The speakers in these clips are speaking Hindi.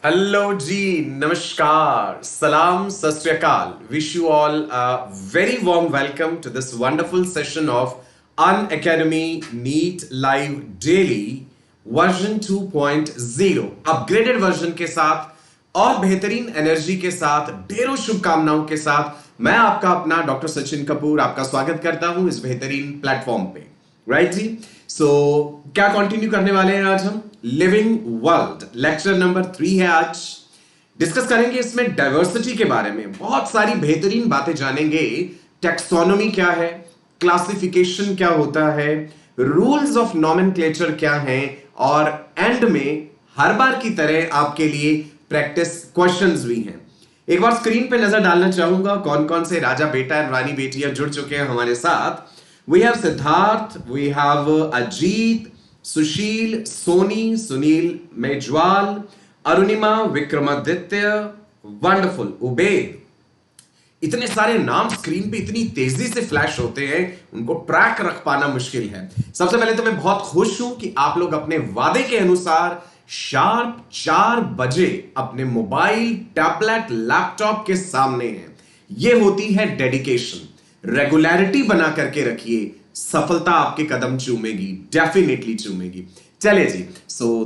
हेलो जी, नमस्कार, सलाम, सत श्री अकाल. Wish you all a very warm welcome to this wonderful session of Unacademy NEET live daily version 2.0 upgraded version के साथ और बेहतरीन एनर्जी के साथ, ढेरों शुभकामनाओं के साथ मैं आपका अपना डॉक्टर सचिन कपूर आपका स्वागत करता हूं इस बेहतरीन प्लेटफॉर्म पे. राइट जी. सो क्या कंटिन्यू करने वाले हैं आज हम? लिविंग वर्ल्ड लेक्चर नंबर 3 है. आज डिस्कस करेंगे इसमें डाइवर्सिटी के बारे में, बहुत सारी बेहतरीन बातें जानेंगे. टेक्सोनोमी क्या है, क्लासिफिकेशन क्या होता है, रूल्स ऑफ नॉमेनक्लेचर क्या है, और एंड में हर बार की तरह आपके लिए प्रैक्टिस क्वेश्चंस भी हैं. एक बार स्क्रीन पे नजर डालना चाहूंगा कौन कौन से राजा बेटा और रानी बेटियां जुड़ चुके हैं हमारे साथ. We have Siddharth, we have Ajit, Sushil, Soni, Sunil, Mejwal, Arunima, Vikramaditya, wonderful, Ubaid. इतने सारे नाम स्क्रीन पे इतनी तेजी से फ्लैश होते हैं, उनको ट्रैक रख पाना मुश्किल है. सबसे पहले तो मैं बहुत खुश हूं कि आप लोग अपने वादे के अनुसार शार्प 4 बजे अपने मोबाइल, टैबलेट, लैपटॉप के सामने हैं. यह होती है डेडिकेशन. रेगुलरिटी बना करके रखिए, सफलता आपके कदम चूमेगी, डेफिनेटली चूमेगी. चले जी.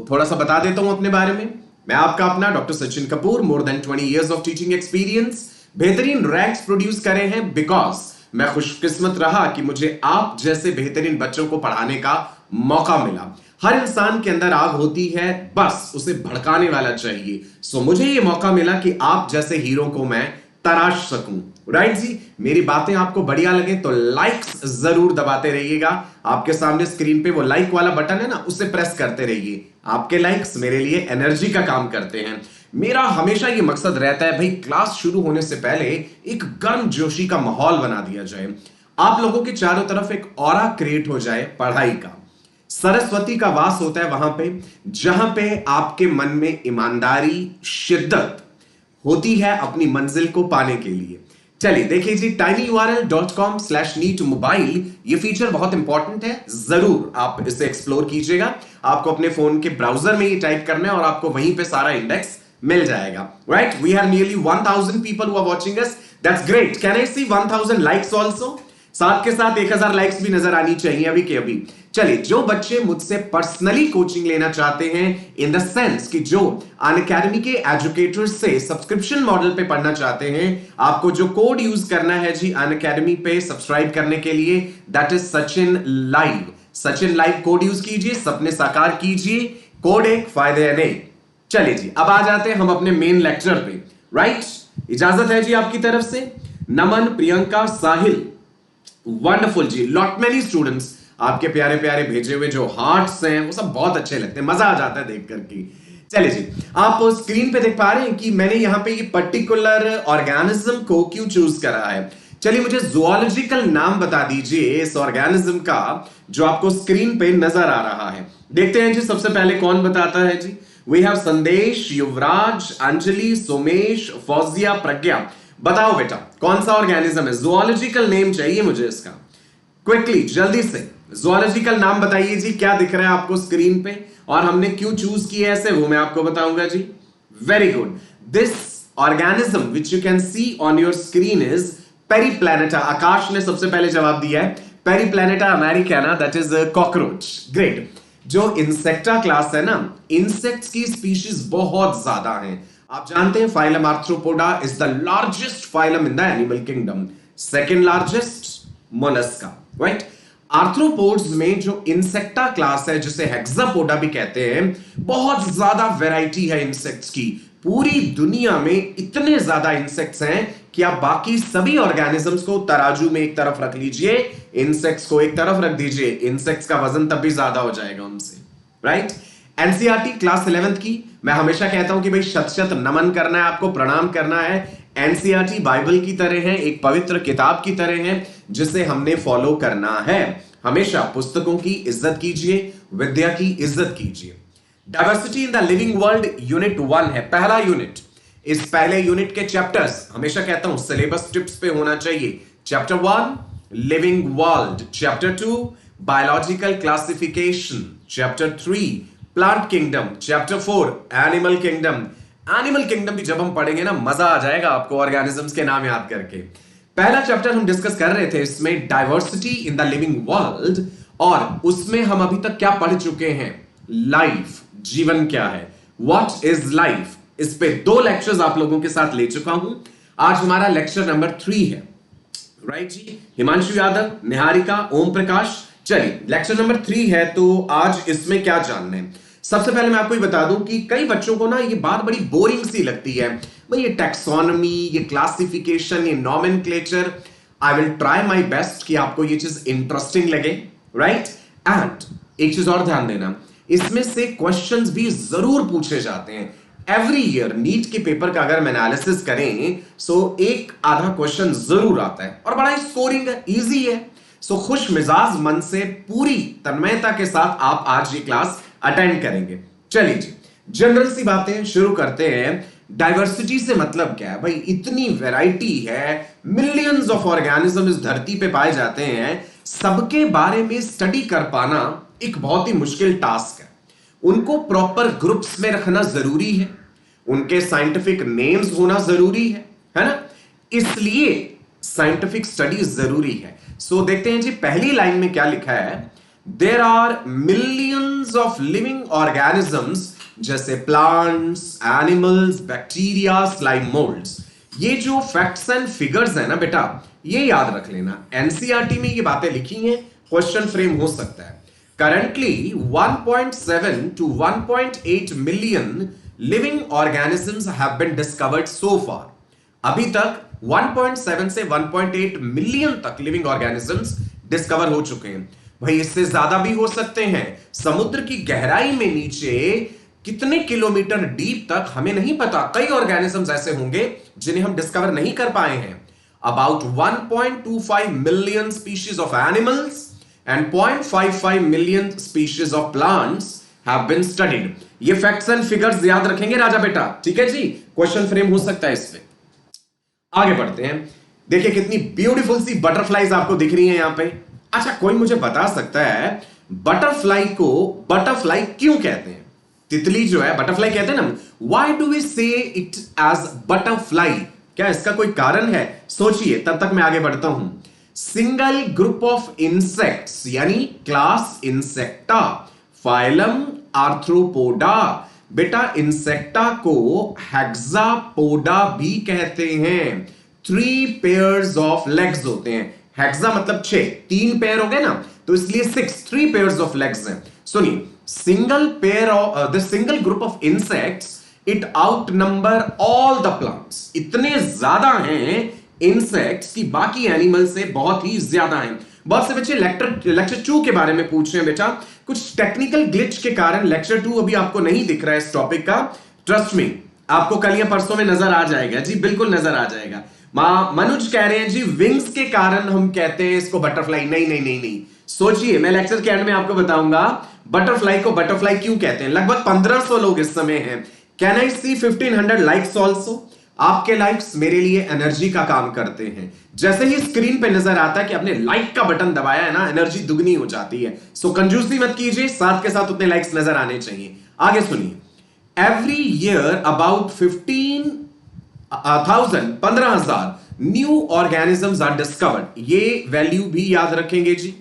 थोड़ा सा बता देता हूं अपने बारे में. मैं आपका अपना doctor Sachin Kapoor, more than 20 years of teaching experience. बेहतरीन रैंक्स प्रोड्यूस करे हैं बिकॉज मैं खुशकिस्मत रहा कि मुझे आप जैसे बेहतरीन बच्चों को पढ़ाने का मौका मिला. हर इंसान के अंदर आग होती है, बस उसे भड़काने वाला चाहिए. मुझे यह मौका मिला कि आप जैसे हीरो को मैं तराश सकूं. राइट जी. मेरी बातें आपको बढ़िया लगे तो लाइक्स जरूर दबाते रहिएगा. आपके सामने स्क्रीन पे वो लाइक वाला बटन है ना, उसे प्रेस करते रहिए. आपके लाइक्स मेरे लिए एनर्जी का काम करते हैं. मेरा हमेशा ये मकसद रहता है भाई, क्लास शुरू होने से पहले एक गर्म जोशी का माहौल बना दिया जाए. आप लोगों के चारों तरफ एक ऑरा क्रिएट हो जाए पढ़ाई का. सरस्वती का वास होता है वहां पे जहां पे आपके मन में ईमानदारी, शिद्दत होती है अपनी मंजिल को पाने के लिए. चलिए देखिए जी, tinyurl.com/neetmobile ये फीचर बहुत इंपॉर्टेंट है. जरूर आप इसे एक्सप्लोर कीजिएगा. आपको अपने फोन के ब्राउजर में ये टाइप करना है और आपको वहीं पे सारा इंडेक्स मिल जाएगा. Right. We have nearly 1000 people who are watching us. That's great. Can I see 1000 likes also? साथ के साथ 1000 लाइक्स भी नजर आनी चाहिए अभी के अभी. चलिए, जो बच्चे मुझसे पर्सनली कोचिंग लेना चाहते हैं, इन द सेंस कि जो अनअकैडमी के एजुकेटर्स से सब्सक्रिप्शन मॉडल पे पढ़ना चाहते हैं, आपको जो कोड यूज करना है जी अनअकैडमी पे सब्सक्राइब करने के लिए, that is Sachin live. Sachin live code use कीजिए, सपने साकार कीजिए. कोड एक, फायदे नहीं. चलिए जी, अब आ जाते हैं हम अपने मेन लेक्चर पे. राइट. इजाजत है जी आपकी तरफ से. नमन, प्रियंका, साहिल, वंडरफुल जी. लॉट मेनी स्टूडेंट्स आपके प्यारे प्यारे भेजे हुए जो हार्ट्स हैं वो सब बहुत अच्छे लगते हैं, मजा आ जाता है देख करके. चलिए जी, आप स्क्रीन पे देख पा रहे हैं कि मैंने यहां पे ये पर्टिकुलर ऑर्गेनिज्म को क्यों चूज करा है. चलिए, मुझे जूलॉजिकल नाम बता दीजिए इस ऑर्गेनिज्म का जो आपको स्क्रीन पे नजर आ रहा है. देखते हैं जी, सबसे पहले कौन बताता है जी. वी हैव संदेश, युवराज, अंजलि, सोमेश, फौजिया, प्रज्ञा. बताओ बेटा, कौन सा ऑर्गेनिज्म है? जूलॉजिकल नेम चाहिए मुझे इसका. क्विकली, जल्दी से जूलॉजिकल नाम बताइए जी. क्या दिख रहा है आपको स्क्रीन पे और हमने क्यों चूज किया ऐसे, वो मैं आपको बताऊंगा जी. Very good. This organism which you can see on your screen is Periplaneta. Akash ने सबसे पहले जवाब दिया है. Periplaneta americana, that is cockroach. Great. जो इंसेक्टा क्लास है ना, इंसेक्ट्स की स्पीशीज बहुत ज्यादा हैं. आप जानते हैं phylum arthropoda is the largest phylum in the animal kingdom. Second largest Mollusca. Right. Arthropods में जो इंसेक्टा क्लास है, जिसे हेक्सापोडा भी कहते हैं, बहुत ज्यादा वैरायटी है इंसेक्ट्स की. पूरी दुनिया में इतने ज्यादा इंसेक्ट्स हैं कि आप बाकी सभी ऑर्गेनिजम्स को तराजू में एक तरफ रख लीजिए, इंसेक्ट्स को एक तरफ रख दीजिए, इंसेक्ट्स का वजन तब भी ज्यादा हो जाएगा उनसे. राइट. एनसीईआरटी क्लास 11th की मैं हमेशा कहता हूं कि भाई शत शत नमन करना है, आपको प्रणाम करना है. एनसीईआरटी बाइबल की तरह है, एक पवित्र किताब की तरह है जिसे हमने फॉलो करना है. हमेशा पुस्तकों की इज्जत कीजिए, विद्या की इज्जत कीजिए. Diversity in the living world unit 1 है, पहला यूनिट. इस पहले यूनिट के चैप्टर्स हमेशा कहता हूं सिलेबस टिप्स पे होना चाहिए. Chapter 1 living world, chapter 2 biological classification, chapter 3 plant kingdom, chapter 4 animal kingdom, animal kingdom भी जब हम पढ़ेंगे ना, मजा आ जाएगा आपको ऑर्गेनिजम्स के नाम याद करके। पहला चैप्टर हम डिस्कस कर रहे थे इसमें diversity in the living world, और उसमें हम अभी तक क्या पढ़ चुके हैं? लाइफ, जीवन क्या है, व्हाट इज लाइफ। इस पे 2 लेक्चर्स आप लोगों के साथ ले चुका हूं। आज हमारा लेक्चर नंबर 3 है, राइट जी। हिमांशु यादव, निहारिका, ओम प्रकाश, चलिए लेक्चर नंबर 3 है। तो आज इसमें क्या जानना है? सबसे पहले मैं आपको ये बता दूं कि कई बच्चों को ना ये बात बड़ी बोरिंग सी लगती है, भाई ये टैक्सोनॉमी, ये क्लासिफिकेशन, ये nomenclature. I will try my best कि आपको ये चीज इंटरेस्टिंग लगे, राइट। एंड एक चीज और ध्यान देना, इसमें से क्वेश्चंस भी जरूर पूछे जाते हैं एवरी ईयर। नीट के पेपर का अगर हम एनालिसिस करें सो एक आधा क्वेश्चन जरूर आता है और बड़ा स्कोरिंग है, इजी है। सो खुश मिजाज मन से पूरी तन्मयता के साथ आप आज ये क्लास अटेंड करेंगे। चलिए जी, जनरल सी बातें शुरू करते हैं। डाइवर्सिटी से मतलब क्या है? भाई इतनी वैरायटी है, मिलियंस ऑफ ऑर्गेनिज्म इस धरती पे पाए जाते हैं, सबके बारे में स्टडी कर पाना एक बहुत ही मुश्किल टास्क है। उनको प्रॉपर ग्रुप्स में रखना जरूरी है, उनके साइंटिफिक नेम्स होना जरूरी है ना? इसलिए साइंटिफिक स्टडी जरूरी है। सो देखते हैं जी, पहली लाइन में क्या लिखा है? There are millions of living organisms, जैसे plants, animals, bacteria, slime moulds. ये जो फैक्ट्स एंड फिगर्स है ना बेटा, ये याद रख लेना। एनसीईआरटी में ये बातें लिखी हैं, क्वेश्चन फ्रेम हो सकता है। Currently 1.7 to 1.8 million living organisms have been discovered so far. अभी तक 1.7 से 1.8 मिलियन तक लिविंग ऑर्गेनिजम्स डिस्कवर हो चुके हैं। भाई इससे ज्यादा भी हो सकते हैं। समुद्र की गहराई में नीचे कितने किलोमीटर डीप तक हमें नहीं पता। कई ऑर्गेनिजम्स ऐसे होंगे जिन्हें हम डिस्कवर नहीं कर पाए हैं। About 1.25 million species of animals and 0.55 million species of plants have been studied. ये फैक्ट्स एंड फिगर्स याद रखेंगे राजा बेटा, ठीक है जी। क्वेश्चन फ्रेम हो सकता है इसमें। आगे बढ़ते हैं। देखिए कितनी ब्यूटीफुल सी बटरफ्लाईज आपको दिख रही हैं यहां पे। अच्छा, कोई मुझे बता सकता है बटरफ्लाई को बटरफ्लाई क्यों कहते हैं? तितली जो है बटरफ्लाई कहते हैं ना, व्हाई डू वी से इट एज बटरफ्लाई? क्या इसका कोई कारण है? सोचिए, तब तक मैं आगे बढ़ता हूं। सिंगल ग्रुप ऑफ इंसेक्ट्स यानी क्लास इंसेक्टा, फाइलम आर्थ्रोपोडा। बेटा इंसेक्टा को हेक्सापोडा भी कहते हैं। 3 पेयर्स ऑफ लेग्स होते हैं। हेक्सा मतलब 6, 3 पेयर हो गए ना, तो इसलिए 3 पेयर्स ऑफ लेग्स हैं। सुनिए, single pair of the single group of insects it out number all the plants. इतने ज्यादा हैं इंसेक्ट्स की बाकी एनिमल से बहुत ही ज्यादा हैं। बहुत से बच्चे लेक्चर 2 के बारे में पूछ रहे हैं बेटा, कुछ टेक्निकल ग्लिच के कारण लेक्चर 2 अभी आपको नहीं दिख रहा है इस टॉपिक का। ट्रस्ट मी, आपको कल या परसों में नजर आ जाएगा जी, बिल्कुल नजर आ जाएगा। मनुज कह रहे हैं जी विंग्स के कारण हम कहते हैं इसको बटरफ्लाई। नहीं नहीं नहीं नहीं, सोचिए, मैं लेक्चर के एंड में आपको बताऊंगा बटरफ्लाई को बटरफ्लाई क्यों कहते हैं। लगभग 1500 लोग इस समय हैं। Can I see 1500 likes also? आपके लाइक्स मेरे लिए एनर्जी का काम करते हैं। जैसे ही स्क्रीन पे नजर आता है कि आपने लाइक का बटन दबाया है ना, एनर्जी दुगनी हो जाती है। सो कंजूसी मत कीजिए, साथ के साथ उतने लाइक्स नजर आने चाहिए। आगे सुनिए, every year about 15,000 new organisms are discovered. ये वैल्यू भी याद रखेंगे जी।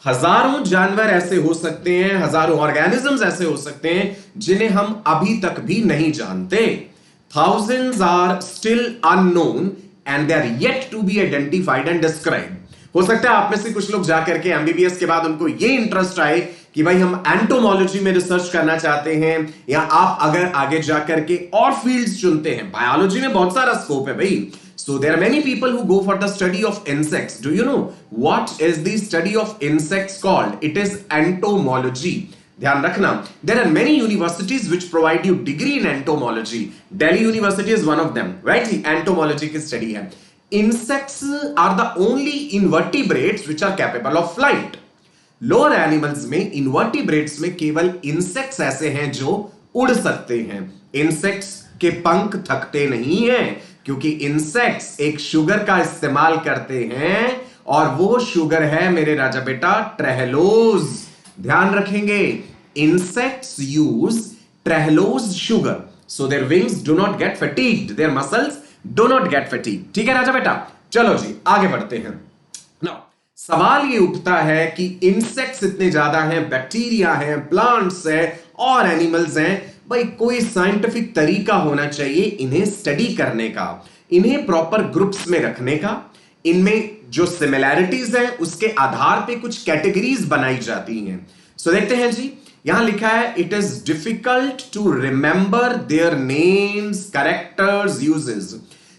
हजारों जानवर ऐसे हो सकते हैं, हजारों ऑर्गेनिजम्स ऐसे हो सकते हैं जिन्हें हम अभी तक भी नहीं जानते। Thousands are still unknown and they are yet to be identified and described. हो सकता है आप में से कुछ लोग जाकर के एमबीबीएस के बाद उनको ये इंटरेस्ट आए कि भाई हम एंटोमोलॉजी में रिसर्च करना चाहते हैं, या आप अगर आगे जाकर के और फील्ड्स चुनते हैं। बायोलॉजी में बहुत सारा स्कोप है भाई। So there are many people who go for the study of insects. Do you know what is the study of insects called? It is entomology. ध्यान रखना, there are many universities which provide you degree in entomology. Delhi University is one of them, right? Entomology की study है। Insects are the only invertebrates which are capable of flight. Lower animals में, invertebrates में केवल insects ऐसे हैं जो उड़ सकते हैं। Insects के पंख थकते नहीं हैं, क्योंकि इंसेक्ट्स एक शुगर का इस्तेमाल करते हैं, और वो शुगर है मेरे राजा बेटा ट्रेहलोज। ध्यान रखेंगे, insects use trehalose sugar. So their wings do not get fatigued, their muscles do not get fatigued. ठीक है राजा बेटा, चलो जी आगे बढ़ते हैं। नाउ सवाल ये उठता है कि इंसेक्ट्स इतने ज्यादा हैं, बैक्टीरिया हैं, प्लांट्स हैं और एनिमल्स हैं, भाई कोई साइंटिफिक तरीका होना चाहिए इन्हें स्टडी करने का, इन्हें प्रॉपर ग्रुप्स में रखने का, इनमें जो सिमिलैरिटीज हैं उसके आधार पे कुछ कैटेगरीज बनाई जाती हैं। सो देखते हैं जी, यहां लिखा है it is difficult to remember their names, characters, uses.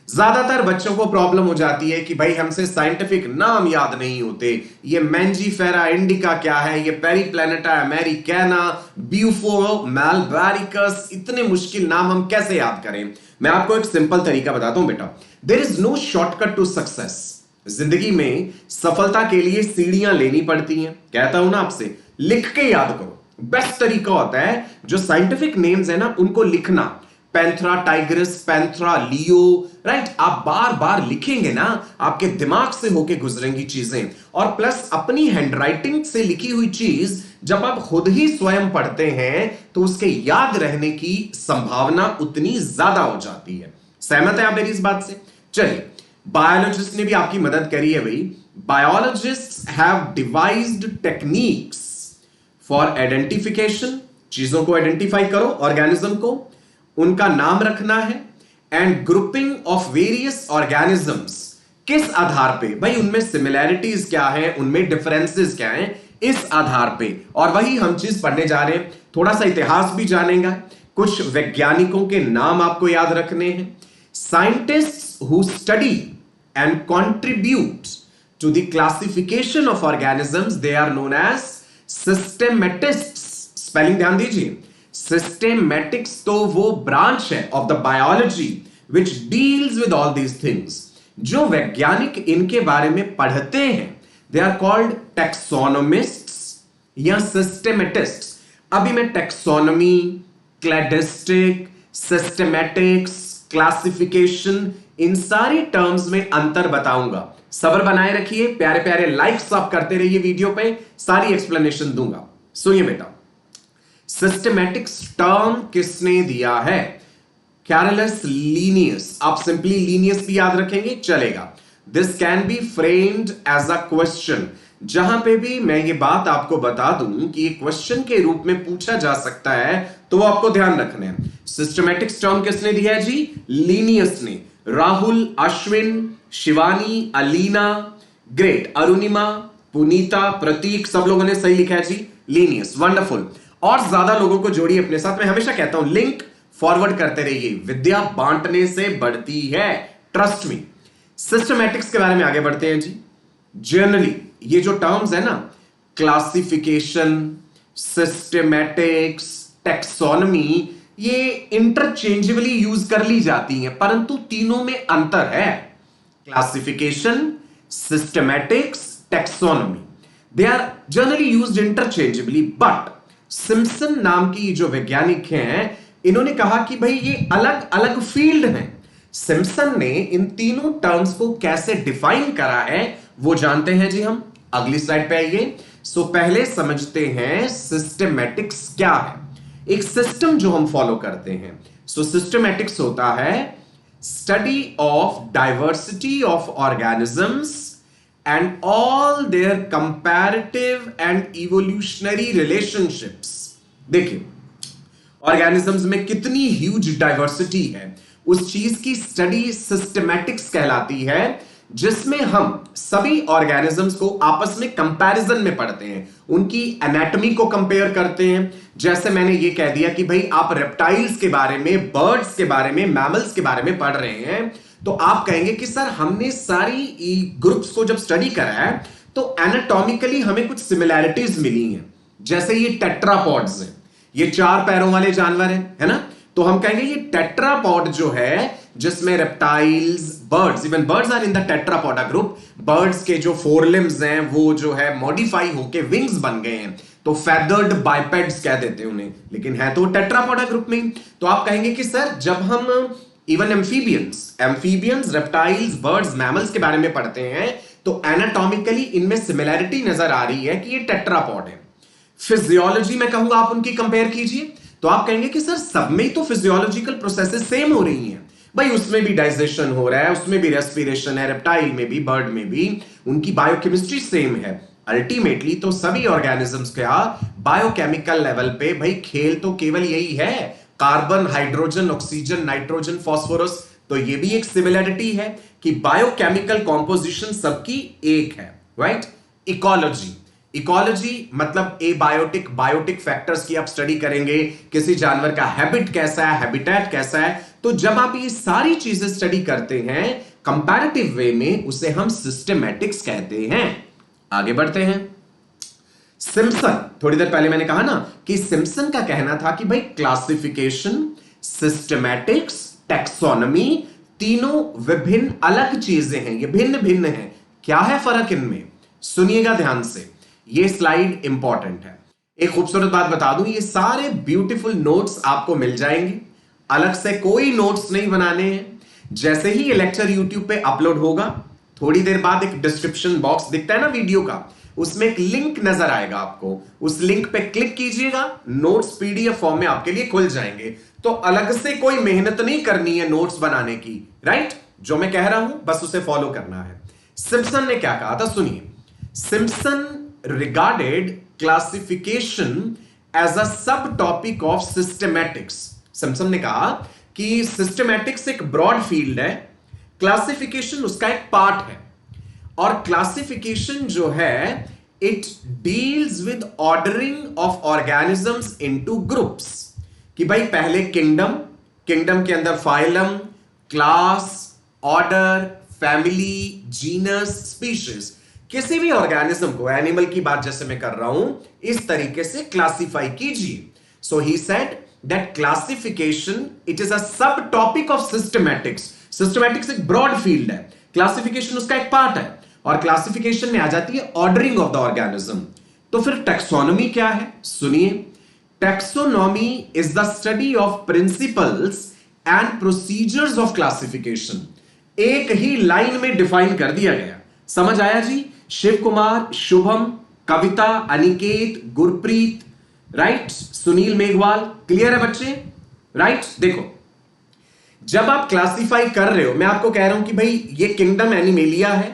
ज्यादातर बच्चों को प्रॉब्लम हो जाती है कि भाई हमसे साइंटिफिक नाम याद नहीं होते, ये मैंजीफेरा इंडिका क्या है, ये पेरीप्लैनेटा अमेरिकाना, ब्यूफो मैलबैरिकस, इतने मुश्किल नाम हम कैसे याद करें। मैं आपको एक सिंपल तरीका बताता हूं बेटा, there is no shortcut to success. जिंदगी में सफलता के लिए सीढ़ियां लेनी पड़ती हैं। कहता हूं ना आपसे, लिख के याद करो। बेस्ट तरीका होता है जो साइंटिफिक नेम्स है ना उनको लिखना, पैंथरा टाइग्रिस, पैंथरा लियो, राइट। आप बार बार लिखेंगे ना, आपके दिमाग से होके गुजरेंगी चीजें, और प्लस अपनी हैंडराइटिंग से लिखी हुई चीज जब आप खुद ही स्वयं पढ़ते हैं तो उसके याद रहने की संभावना उतनी ज्यादा हो जाती है। सहमत है आप मेरी इस बात से? चलिए, बायोलॉजिस्ट ने भी आपकी मदद करी है भाई। Biologists have devised techniques for identification, चीजों को आइडेंटिफाई करो, ऑर्गेनिज्म को, उनका नाम रखना है, and grouping of various organisms. किस आधार पे भाई, उनमें सिमिलैरिटीज क्या है, उनमें डिफरेंसेस क्या है, इस आधार पे। और वही हम चीज पढ़ने जा रहे हैं। थोड़ा सा इतिहास भी जानेगा, कुछ वैज्ञानिकों के नाम आपको याद रखने हैं। Scientists who study and contribute to the classification of organisms, they are known as systematists. Spelling ध्यान दीजिए, सिस्टेमेटिक्स तो वो ब्रांच है of the biology which deals with all these things. जो वैज्ञानिक इनके बारे में पढ़ते हैं, दे आर कॉल्ड टैक्सोनोमिस्ट्स या सिस्टेमेटिस्ट्स। अभी मैं टैक्सोनॉमी, क्लैडिस्टिक, सिस्टेमेटिक्स, क्लासिफिकेशन, इन सारी टर्म्स में अंतर बताऊंगा। सब्र बनाए रखिए, प्यारे प्यारे लाइक्स आप करते रहिए वीडियो पे, सारी एक्सप्लेनेशन दूंगा। सुनिए बेटा, सिस्टेमैटिक्स टर्म किसने दिया है? Carolus Linnaeus. आप सिंपली लीनियस भी याद रखेंगे चलेगा। This can be framed as a question. जहां पे भी मैं ये बात आपको बता दूं कि ये क्वेश्चन के रूप में पूछा जा सकता है तो वो आपको ध्यान रखना है। सिस्टेमैटिक्स टर्म किसने दिया है जी? लीनियस ने। राहुल, अश्विन, शिवानी, अलीना, ग्रेट, अरुणिमा, पुनीता, प्रतीक, सब लोगों ने सही लिखा है जी, लीनियस। वंडरफुल। और ज्यादा लोगों को जोड़िए अपने साथ। मैं हमेशा कहता हूं लिंक फॉरवर्ड करते रहिए, विद्या बांटने से बढ़ती है, ट्रस्ट मी। सिस्टमैटिक्स के बारे में आगे बढ़ते हैं जी। जनरली ये जो टर्म्स है ना, क्लासिफिकेशन, सिस्टमैटिक्स, टैक्सोनॉमी, ये इंटरचेंजेबली यूज कर ली जाती हैं, परंतु तीनों में अंतर है। Classification, systematics, taxonomy, they are generally used interchangeably, but Simpson नाम की जो वैज्ञानिक हैं, इन्होंने कहा कि भाई ये अलग अलग फील्ड हैं। सिम्पसन ने इन तीनों टर्म्स को कैसे डिफाइन करा है वो जानते हैं जी हम। अगली स्लाइड पे आइए। सो पहले समझते हैं सिस्टेमैटिक्स क्या है। एक सिस्टम जो हम फॉलो करते हैं। सो सिस्टेमैटिक्स होता है study of diversity of organisms and all their comparative and evolutionary relationships। देखिए, ऑर्गेनिजम्स में कितनी ह्यूज डाइवर्सिटी है, उस चीज की स्टडी सिस्टेमैटिक्स कहलाती है, जिसमें हम सभी ऑर्गेनिजम्स को आपस में कंपैरिजन में पढ़ते हैं, उनकी एनाटॉमी को कंपेयर करते हैं। जैसे मैंने ये कह दिया कि भाई आप रेप्टाइल्स के बारे में, बर्ड्स के बारे में, मैमल्स के बारे में पढ़ रहे हैं, तो आप कहेंगे कि सर हमने सारी ग्रुप्स को जब स्टडी करा है तो एनाटॉमिकली हमें कुछ सिमिलैरिटीज मिली हैं। जैसे ये टेट्रापॉड्स हैं, ये 4 पैरों वाले जानवर हैं, है ना? तो हम कहेंगे ये टेट्रापॉड जो है, जिसमें reptiles, birds, even birds are in the tetrapoda group. Birds के जो 4 लिम्स हैं वो जो है मॉडिफाई होके विंग्स बन गए हैं, तो फेदर्ड बाइपेड्स कह देते हैं उन्हें, लेकिन है तो टेट्रापोडा ग्रुप में। तो आप कहेंगे कि सर जब हम even amphibians, reptiles, birds, mammals के बारे में पढ़ते हैं तो एनाटॉमिकली इनमें सिमिलैरिटी नजर आ रही है कि ये टेट्रापॉड है। फिजियोलॉजी में कहूंगा आप उनकी कंपेयर कीजिए, तो आप कहेंगे कि सर सब में ही तो फिजियोलॉजिकल प्रोसेसेस सेम हो रही हैं। भाई उसमें भी डाइजेशन हो रहा है, उसमें भी रेस्पिरेशन है, रेप्टाइल में भी, बर्ड में भी, उनकी बायोकेमिस्ट्री सेम है। अल्टीमेटली तो सभी ऑर्गेनिजम्स का बायोकेमिकल लेवल पे भाई खेल तो केवल यही है, carbon, hydrogen, oxygen, nitrogen, phosphorus. तो ये भी एक सिमिलरिटी है कि बायोकेमिकल कॉम्पोजिशन सबकी एक है, राइट। इकोलॉजी, इकोलॉजी मतलब बायोटिक फैक्टर्स की आप स्टडी करेंगे, किसी जानवर का हैबिट कैसा है, हैबिटेट कैसा है। तो जब आप ये सारी चीजें स्टडी करते हैं कंपैरेटिव वे में, उसे हम सिस्टमैटिक्स कहते हैं। आगे बढ़ते हैं। सिम्पसन, थोड़ी देर पहले मैंने कहा ना कि सिम्पसन का कहना था कि भाई क्लासिफिकेशन, सिस्टमैटिक्स, टैक्सोनॉमी तीनों विभिन्न अलग चीजें हैं, ये भिन्न भिन्न हैं। क्या है फर्क इनमें, सुनिएगा ध्यान से, ये स्लाइड इंपॉर्टेंट है। एक खूबसूरत बात बता दूं, ये सारे ब्यूटीफुल नोट्स आपको मिल जाएंगे, अलग से कोई नोट्स नहीं बनाने हैं। जैसे ही ये लेक्चर यूट्यूब पे अपलोड होगा, थोड़ी देर बाद एक डिस्क्रिप्शन बॉक्स दिखता है ना वीडियो का, उसमें एक लिंक नजर आएगा आपको, उस लिंक पे क्लिक कीजिएगा, नोट्स पीडीएफ फॉर्म में आपके लिए खुल जाएंगे। तो अलग से कोई मेहनत नहीं करनी है नोट्स बनाने की, राइट। जो मैं कह रहा हूं बस उसे फॉलो करना है। सिम्पसन ने क्या कहा था सुनिए। Simpson regarded classification as a subtopic of systematics। Simpson ने कहा कि सिस्टमैटिक्स एक ब्रॉड फील्ड है, क्लासिफिकेशन उसका एक पार्ट है। और क्लासिफिकेशन जो है it deals with ordering of organisms into groups, कि भाई पहले किंगडम, किंगडम के अंदर phylum, class, order, family, genus, species, किसी भी ऑर्गेनिज्म को, एनिमल की बात जैसे मैं कर रहा हूं, इस तरीके से क्लासिफाई कीजिए। So he said that classification it is a sub topic of systematics. Systematics एक ब्रॉड फील्ड है, क्लासिफिकेशन उसका एक पार्ट है, और क्लासिफिकेशन में आ जाती है ऑर्डरिंग ऑफ द ऑर्गेनिज्म। तो फिर टैक्सोनॉमी क्या है सुनिए। Taxonomy is the study of principles and procedures of classification. एक ही लाइन में डिफाइन कर दिया गया, समझ आया जी। शिव कुमार, शुभम, कविता, अनिकेत, गुरप्रीत, राइट, सुनील मेघवाल, क्लियर है बच्चे, राइट। देखो जब आप क्लासिफाई कर रहे हो, मैं आपको कह रहा हूं कि भाई ये किंगडम एनिमेलिया है,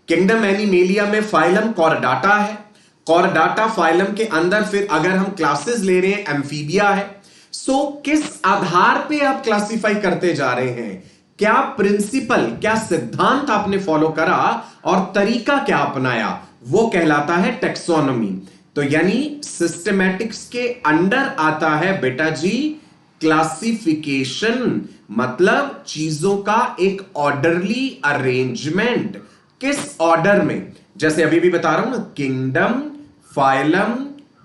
किंगडम एनिमेलिया में फाइलम कॉर्डाटा है, कॉर्डाटा फाइलम के अंदर फिर अगर हम क्लासेस ले रहे हैं एम्फीबिया है। सो किस आधार पे आप क्लासिफाई करते जा रहे हैं, क्या प्रिंसिपल, क्या सिद्धांत आपने फॉलो करा और तरीका क्या अपनाया, वो कहलाता है टैक्सोनॉमी। तो यानी सिस्टमैटिक्स के अंडर आता है बेटा जी क्लासिफिकेशन, मतलब चीजों का एक ऑर्डरली अरेंजमेंट। किस ऑर्डर में, जैसे अभी भी बता रहा हूं ना, kingdom, phylum,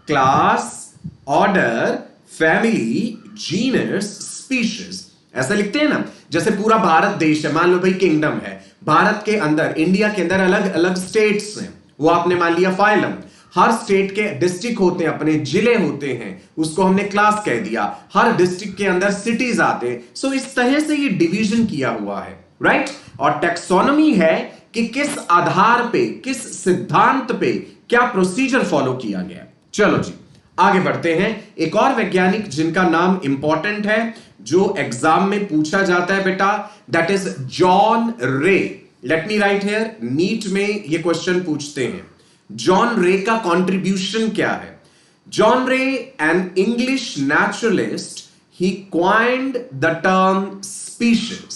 class, order, family, genus, species, ऐसा लिखते हैं ना। जैसे पूरा भारत देश है, मान लो भाई किंगडम है, भारत के अंदर, इंडिया के अंदर अलग अलग स्टेट्स हैं, वो आपने मान लिया फाइलम। हर स्टेट के डिस्ट्रिक्ट होते हैं, अपने जिले होते हैं, उसको हमने क्लास कह दिया। हर डिस्ट्रिक्ट के अंदर सिटीज आते हैं। सो इस तरह से ये डिवीजन किया हुआ है, राइट। और टैक्सोनॉमी है कि किस आधार पे, किस सिद्धांत पे क्या प्रोसीजर फॉलो किया गया। चलो जी आगे बढ़ते हैं। एक और वैज्ञानिक जिनका नाम इंपॉर्टेंट है, जो एग्जाम में पूछा जाता है बेटा, that is John Ray. Let me write here, NEET में ये क्वेश्चन पूछते हैं, जॉन रे का कंट्रीब्यूशन क्या है। John Ray, an English naturalist, he coined the term species.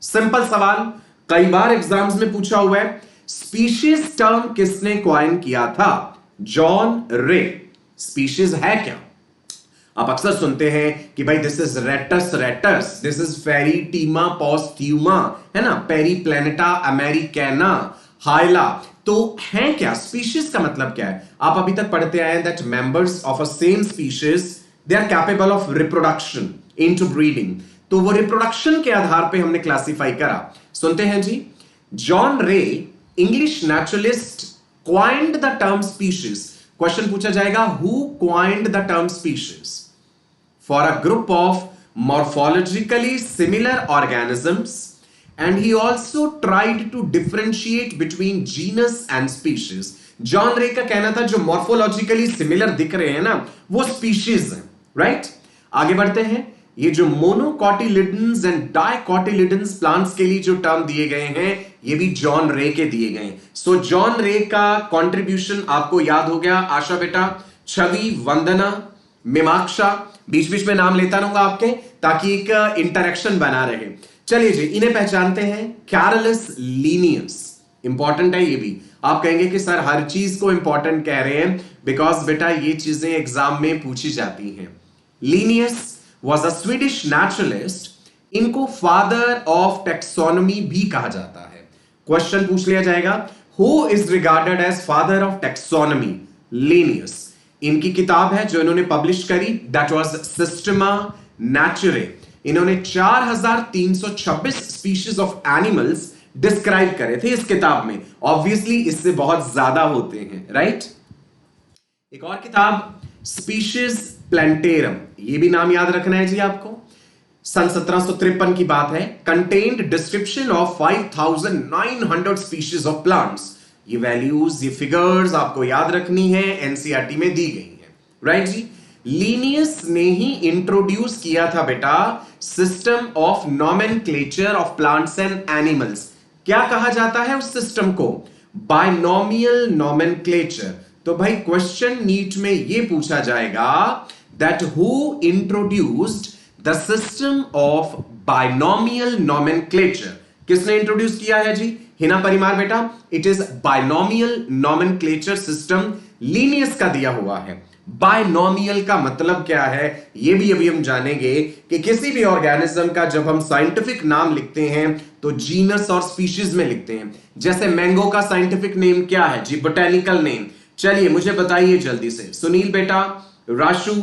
Simple सवाल, कई बार एग्जाम्स में पूछा हुआ है, स्पीशीज टर्म किसने क्वाइन किया था, जॉन रे। स्पीशीज है क्या, आप अक्सर सुनते हैं कि भाई this is rattus rattus, this is pheretima posthuma, है ना, पेरीप्लेनेटा अमेरिकाना, हाइला। तो है क्या स्पीशीज का मतलब क्या है। आप अभी तक पढ़ते आए हैं that members of a same species they are capable of reproduction into breeding. तो वो रिप्रोडक्शन के आधार पे हमने क्लासिफाई करा। सुनते हैं जी, John Ray, English naturalist, coined the term species. Question पूछा जाएगा, who coined the term species for a group of morphologically similar organisms, and he also tried to differentiate between genus and species। John रे का कहना था जो मॉर्फोलॉजिकली सिमिलर दिख रहे हैं ना, वो स्पीशीज हैं, राइट। आगे बढ़ते हैं। ये जो मोनोकॉटिलिडन्स एंड डाइकॉटिलिडन्स प्लांट्स के लिए जो टर्म दिए गए हैं, ये भी जॉन रे के दिए गए हैं। सो जॉन रे का कंट्रीब्यूशन आपको याद हो गया आशा बेटा। छवि, वंदना, मीमांसा, बीच बीच में नाम लेता रहूंगा आपके, ताकि एक इंटरेक्शन बना रहे। चलिए जी, इन्हें पहचानते हैं। कैरोलस लीनियस, इंपॉर्टेंट है ये भी। आप कहेंगे कि सर हर चीज को इंपॉर्टेंट कह रहे हैं, बिकॉज बेटा ये चीजें एग्जाम में पूछी जाती हैं। Linnaeus was a Swedish naturalist. इनको फादर ऑफ टेक्सोनॉमी भी कहा जाता है। क्वेश्चन पूछ लिया जाएगा, who is regarded as father of taxonomy? Linnaeus. इनकी किताब है जो इन्होंने पब्लिश करी, दैट वाज सिस्टमा नेचुरे। इन्होंने 4326 स्पीशीज ऑफ एनिमल्स डिस्क्राइब करे थे इस किताब में। ऑब्वियसली इससे बहुत ज्यादा होते हैं, राइट? एक और किताब स्पीशीज प्लांटेरम, ये भी नाम याद रखना है जी आपको। सन 1753 की बात है। Contained description of 5900 species of plants. ये वैल्यूज, ये फिगर्स आपको याद रखनी है, एनसीईआरटी में दी गई है, राइट जी? लीनियस ने ही इंट्रोड्यूस किया था बेटा system of nomenclature of plants and animals. क्या कहा जाता है उस सिस्टम को? Binomial nomenclature. तो भाई क्वेश्चन नीट में ये पूछा जाएगा that who introduced the system of binomial nomenclature? किसने इंट्रोड्यूस किया है जी? हिना परिमार बेटा। It is binomial nomenclature system, Linnaeus का दिया हुआ है। बायनॉमियल का मतलब क्या है ये भी अभी हम जानेंगे कि किसी भी ऑर्गेनिज्म का जब हम साइंटिफिक नाम लिखते हैं तो जीनस और स्पीशीज में लिखते हैं। जैसे मैंगो का साइंटिफिक नेम क्या है जी? Botanical name. चलिए मुझे बताइए जल्दी से, सुनील बेटा, राशु,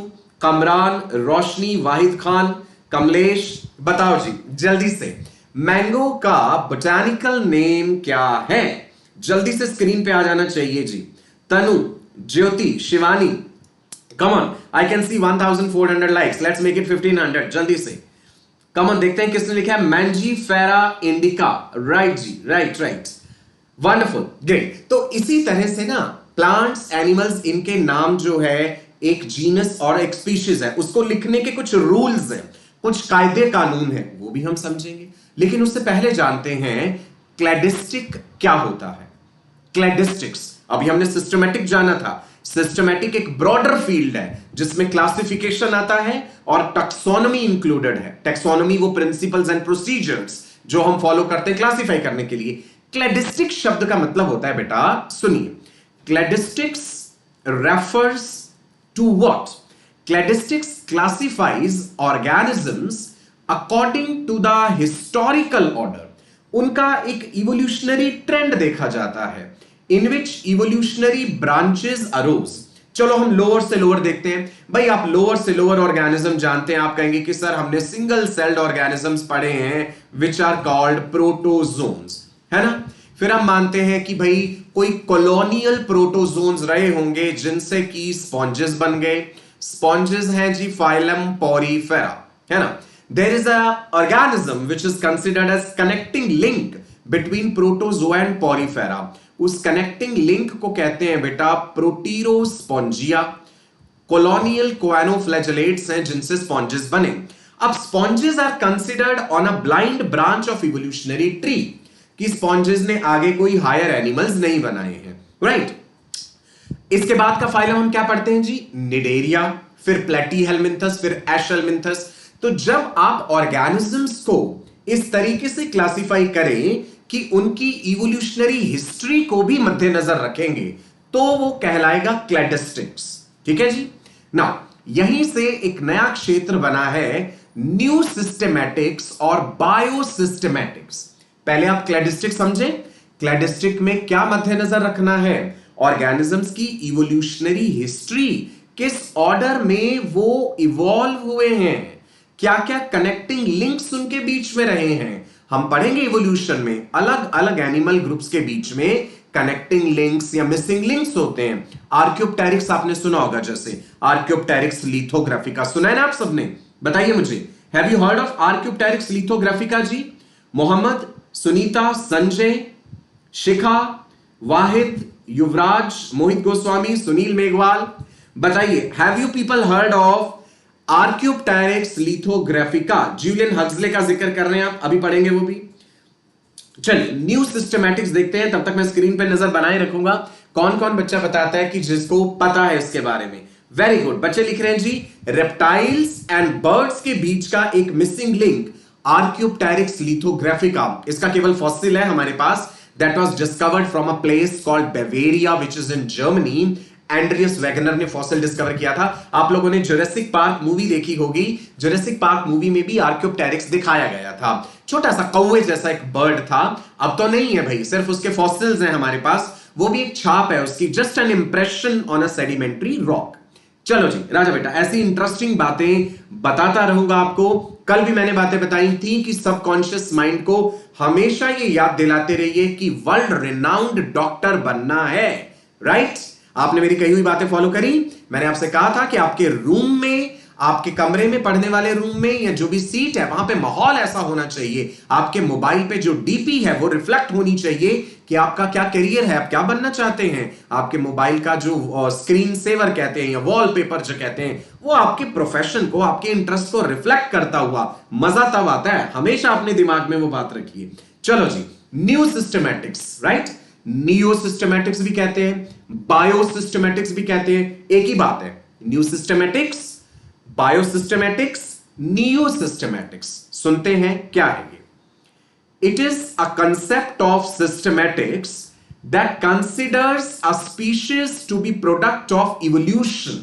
कमरान, रोशनी, वाहिद खान, कमलेश, बताओ जी जल्दी से, मैंगो का बोटेनिकल नेम क्या है? जल्दी से स्क्रीन पे आ जाना चाहिए जी। तनु, ज्योति, Shivani, come on, I can see 1400 likes. Let's make it 1500. जल्दी से come on, देखते हैं किसने लिखा है। मैंजीफेरा इंडिका, राइट जी, राइट राइट, वंडरफुल, ग्रेट। तो इसी तरह से ना प्लांट्स, एनिमल्स, इनके नाम जो है एक जीनस और एक स्पीशीज है, उसको लिखने के कुछ रूल्स हैं, कुछ कायदे कानून है, वो भी हम समझेंगे। लेकिन उससे पहले जानते हैं क्लैडिस्टिक क्या होता है। क्लैडिस्टिक्स अभी हमने सिस्टमैटिक जाना था। सिस्टमैटिक एक ब्रॉडर फील्ड है जिसमें क्लासिफिकेशन आता है और टैक्सोनॉमी इंक्लूडेड है। टैक्सोनॉमी वो प्रिंसिपल्स एंड प्रोसीजर्स जो हम फॉलो करते हैं क्लासिफाई करने के लिए। क्लैडिस्टिक शब्द का मतलब होता है बेटा, सुनिए, cladistics refers to what? Cladistics classifies organisms according to the historical order. उनका एक इवोल्यूशनरी ट्रेंड देखा जाता है in which evolutionary branches arose। चलो हम लोअर से लोअर देखते हैं। भाई आप लोअर से लोअर ऑर्गेनिज्म जानते हैं, आप कहेंगे कि सर हमने सिंगल सेल्ड ऑर्गेनिजम्स पढ़े हैं विच आर कॉल्ड प्रोटोजोन्स, है ना? फिर हम मानते हैं कि भाई कोई कॉलोनियल प्रोटोजोन्स रहे होंगे जिनसे कि स्पॉन्जेस बन गए। स्पॉन्जेस हैं जी फाइलम पोरीफेरा, है ना? There is a organism which is considered as connecting link between Protozoa and Porifera. उस कनेक्टिंग लिंक को कहते हैं बेटा प्रोटीरोस्पोंजिया। कॉलोनियल कोएनोफ्लैजेलेट्स हैं जिनसे स्पॉन्जेस बने। अब sponges are considered on a blind branch of evolutionary tree, कि स्पॉन्जेस ने आगे कोई हायर एनिमल्स नहीं बनाए हैं, राइट? इसके बाद का फाइलम हम क्या पढ़ते हैं जी? निडेरिया, फिर प्लेटीहेलमिंथस, फिर एशेलमिंथस। तो जब आप ऑर्गेनिजम्स को इस तरीके से क्लासिफाई करें कि उनकी इवोल्यूशनरी हिस्ट्री को भी मद्देनजर रखेंगे तो वो कहलाएगा क्लैडिस्टिक्स, ठीक है जी? नाउ यहीं से एक नया क्षेत्र बना है न्यू सिस्टेमैटिक्स और बायोसिस्टेमैटिक्स। पहले आप क्लैडिस्टिक समझें। क्लैडिस्टिक में क्या मद्देनजर रखना है? ऑर्गेनिजम्स की इवोल्यूशनरी हिस्ट्री, किस ऑर्डर में वो इवॉल्व हुए हैं, क्या क्या कनेक्टिंग लिंक्स उनके बीच में रहे हैं। हम पढ़ेंगे इवोल्यूशन में अलग अलग एनिमल ग्रुप्स के बीच में कनेक्टिंग लिंक्स या मिसिंग लिंक्स होते हैं। आर्क्योप्टेरिक्स आपने सुना होगा, जैसे आर्क्योप्टेरिक्स लिथोग्राफिका सुना है ना आप सबने? बताइए मुझे, have you heard of Archaeopteryx lithographica जी? मोहम्मद, सुनीता, संजय, शिखा, वाहिद, युवराज, मोहित गोस्वामी, सुनील मेघवाल, बताइए have you people heard of Archaeopteryx lithographica, Julian Huxley का जिक्र कर रहे हैं आप, अभी पढ़ेंगे वो भी। चलिए न्यू सिस्टमैटिक्स देखते हैं, तब तक मैं स्क्रीन पे नजर बनाए रखूंगा कौन कौन बच्चा बताता है कि जिसको पता है इसके बारे में। वेरी गुड, बच्चे लिख रहे हैं जी, रेप्टाइल्स एंड बर्ड्स के बीच का एक मिसिंग लिंक आर्क्योप्टेरिक्स लिथोग्राफिका, इसका केवल फॉसिल है हमारे पास, that was discovered from a place called Bavaria which is in Germany. Andreas Wagner ने फॉसिल डिस्कवर किया था। आप लोगों ने जुरासिक पार्क मूवी देखी होगी, जुरासिक पार्क मूवी में भी आर्क्योप्टेरिक्स दिखाया गया था, छोटा सा कौवे जैसा एक बर्ड था। अब तो नहीं है भाई, सिर्फ उसके फॉसिल्स हैं हमारे पास, वो भी एक छाप है उसकी, just an impression on a sedimentary rock. चलो जी राजा बेटा, ऐसी इंटरेस्टिंग बातें बताता रहूंगा आपको। कल भी मैंने बातें बताई थी कि सबकॉन्शियस माइंड को हमेशा ये याद दिलाते रहिए कि वर्ल्ड रिनाउंड डॉक्टर बनना है, राइट? आपने मेरी कही हुई बातें फॉलो करी। मैंने आपसे कहा था कि आपके रूम में, आपके कमरे में, पढ़ने वाले रूम में या जो भी सीट है वहां पे माहौल ऐसा होना चाहिए, आपके मोबाइल पे जो डीपी है वो रिफ्लेक्ट होनी चाहिए कि आपका क्या करियर है, आप क्या बनना चाहते हैं। आपके मोबाइल का जो स्क्रीन सेवर कहते हैं या वॉलपेपर जो कहते हैं, वो आपके प्रोफेशन को, आपके इंटरेस्ट को रिफ्लेक्ट करता हुआ मजा तब आता है। हमेशा अपने दिमाग में वो बात रखिए। चलो जी, new systematics, right? Neo systematics भी कहते हैं, बायो सिस्टमैटिक्स भी कहते हैं, एक ही बात है। New systematics, bio systematics, neo systematics. सुनते हैं क्या है ये। It is a concept of systematics that considers a species to be product of evolution.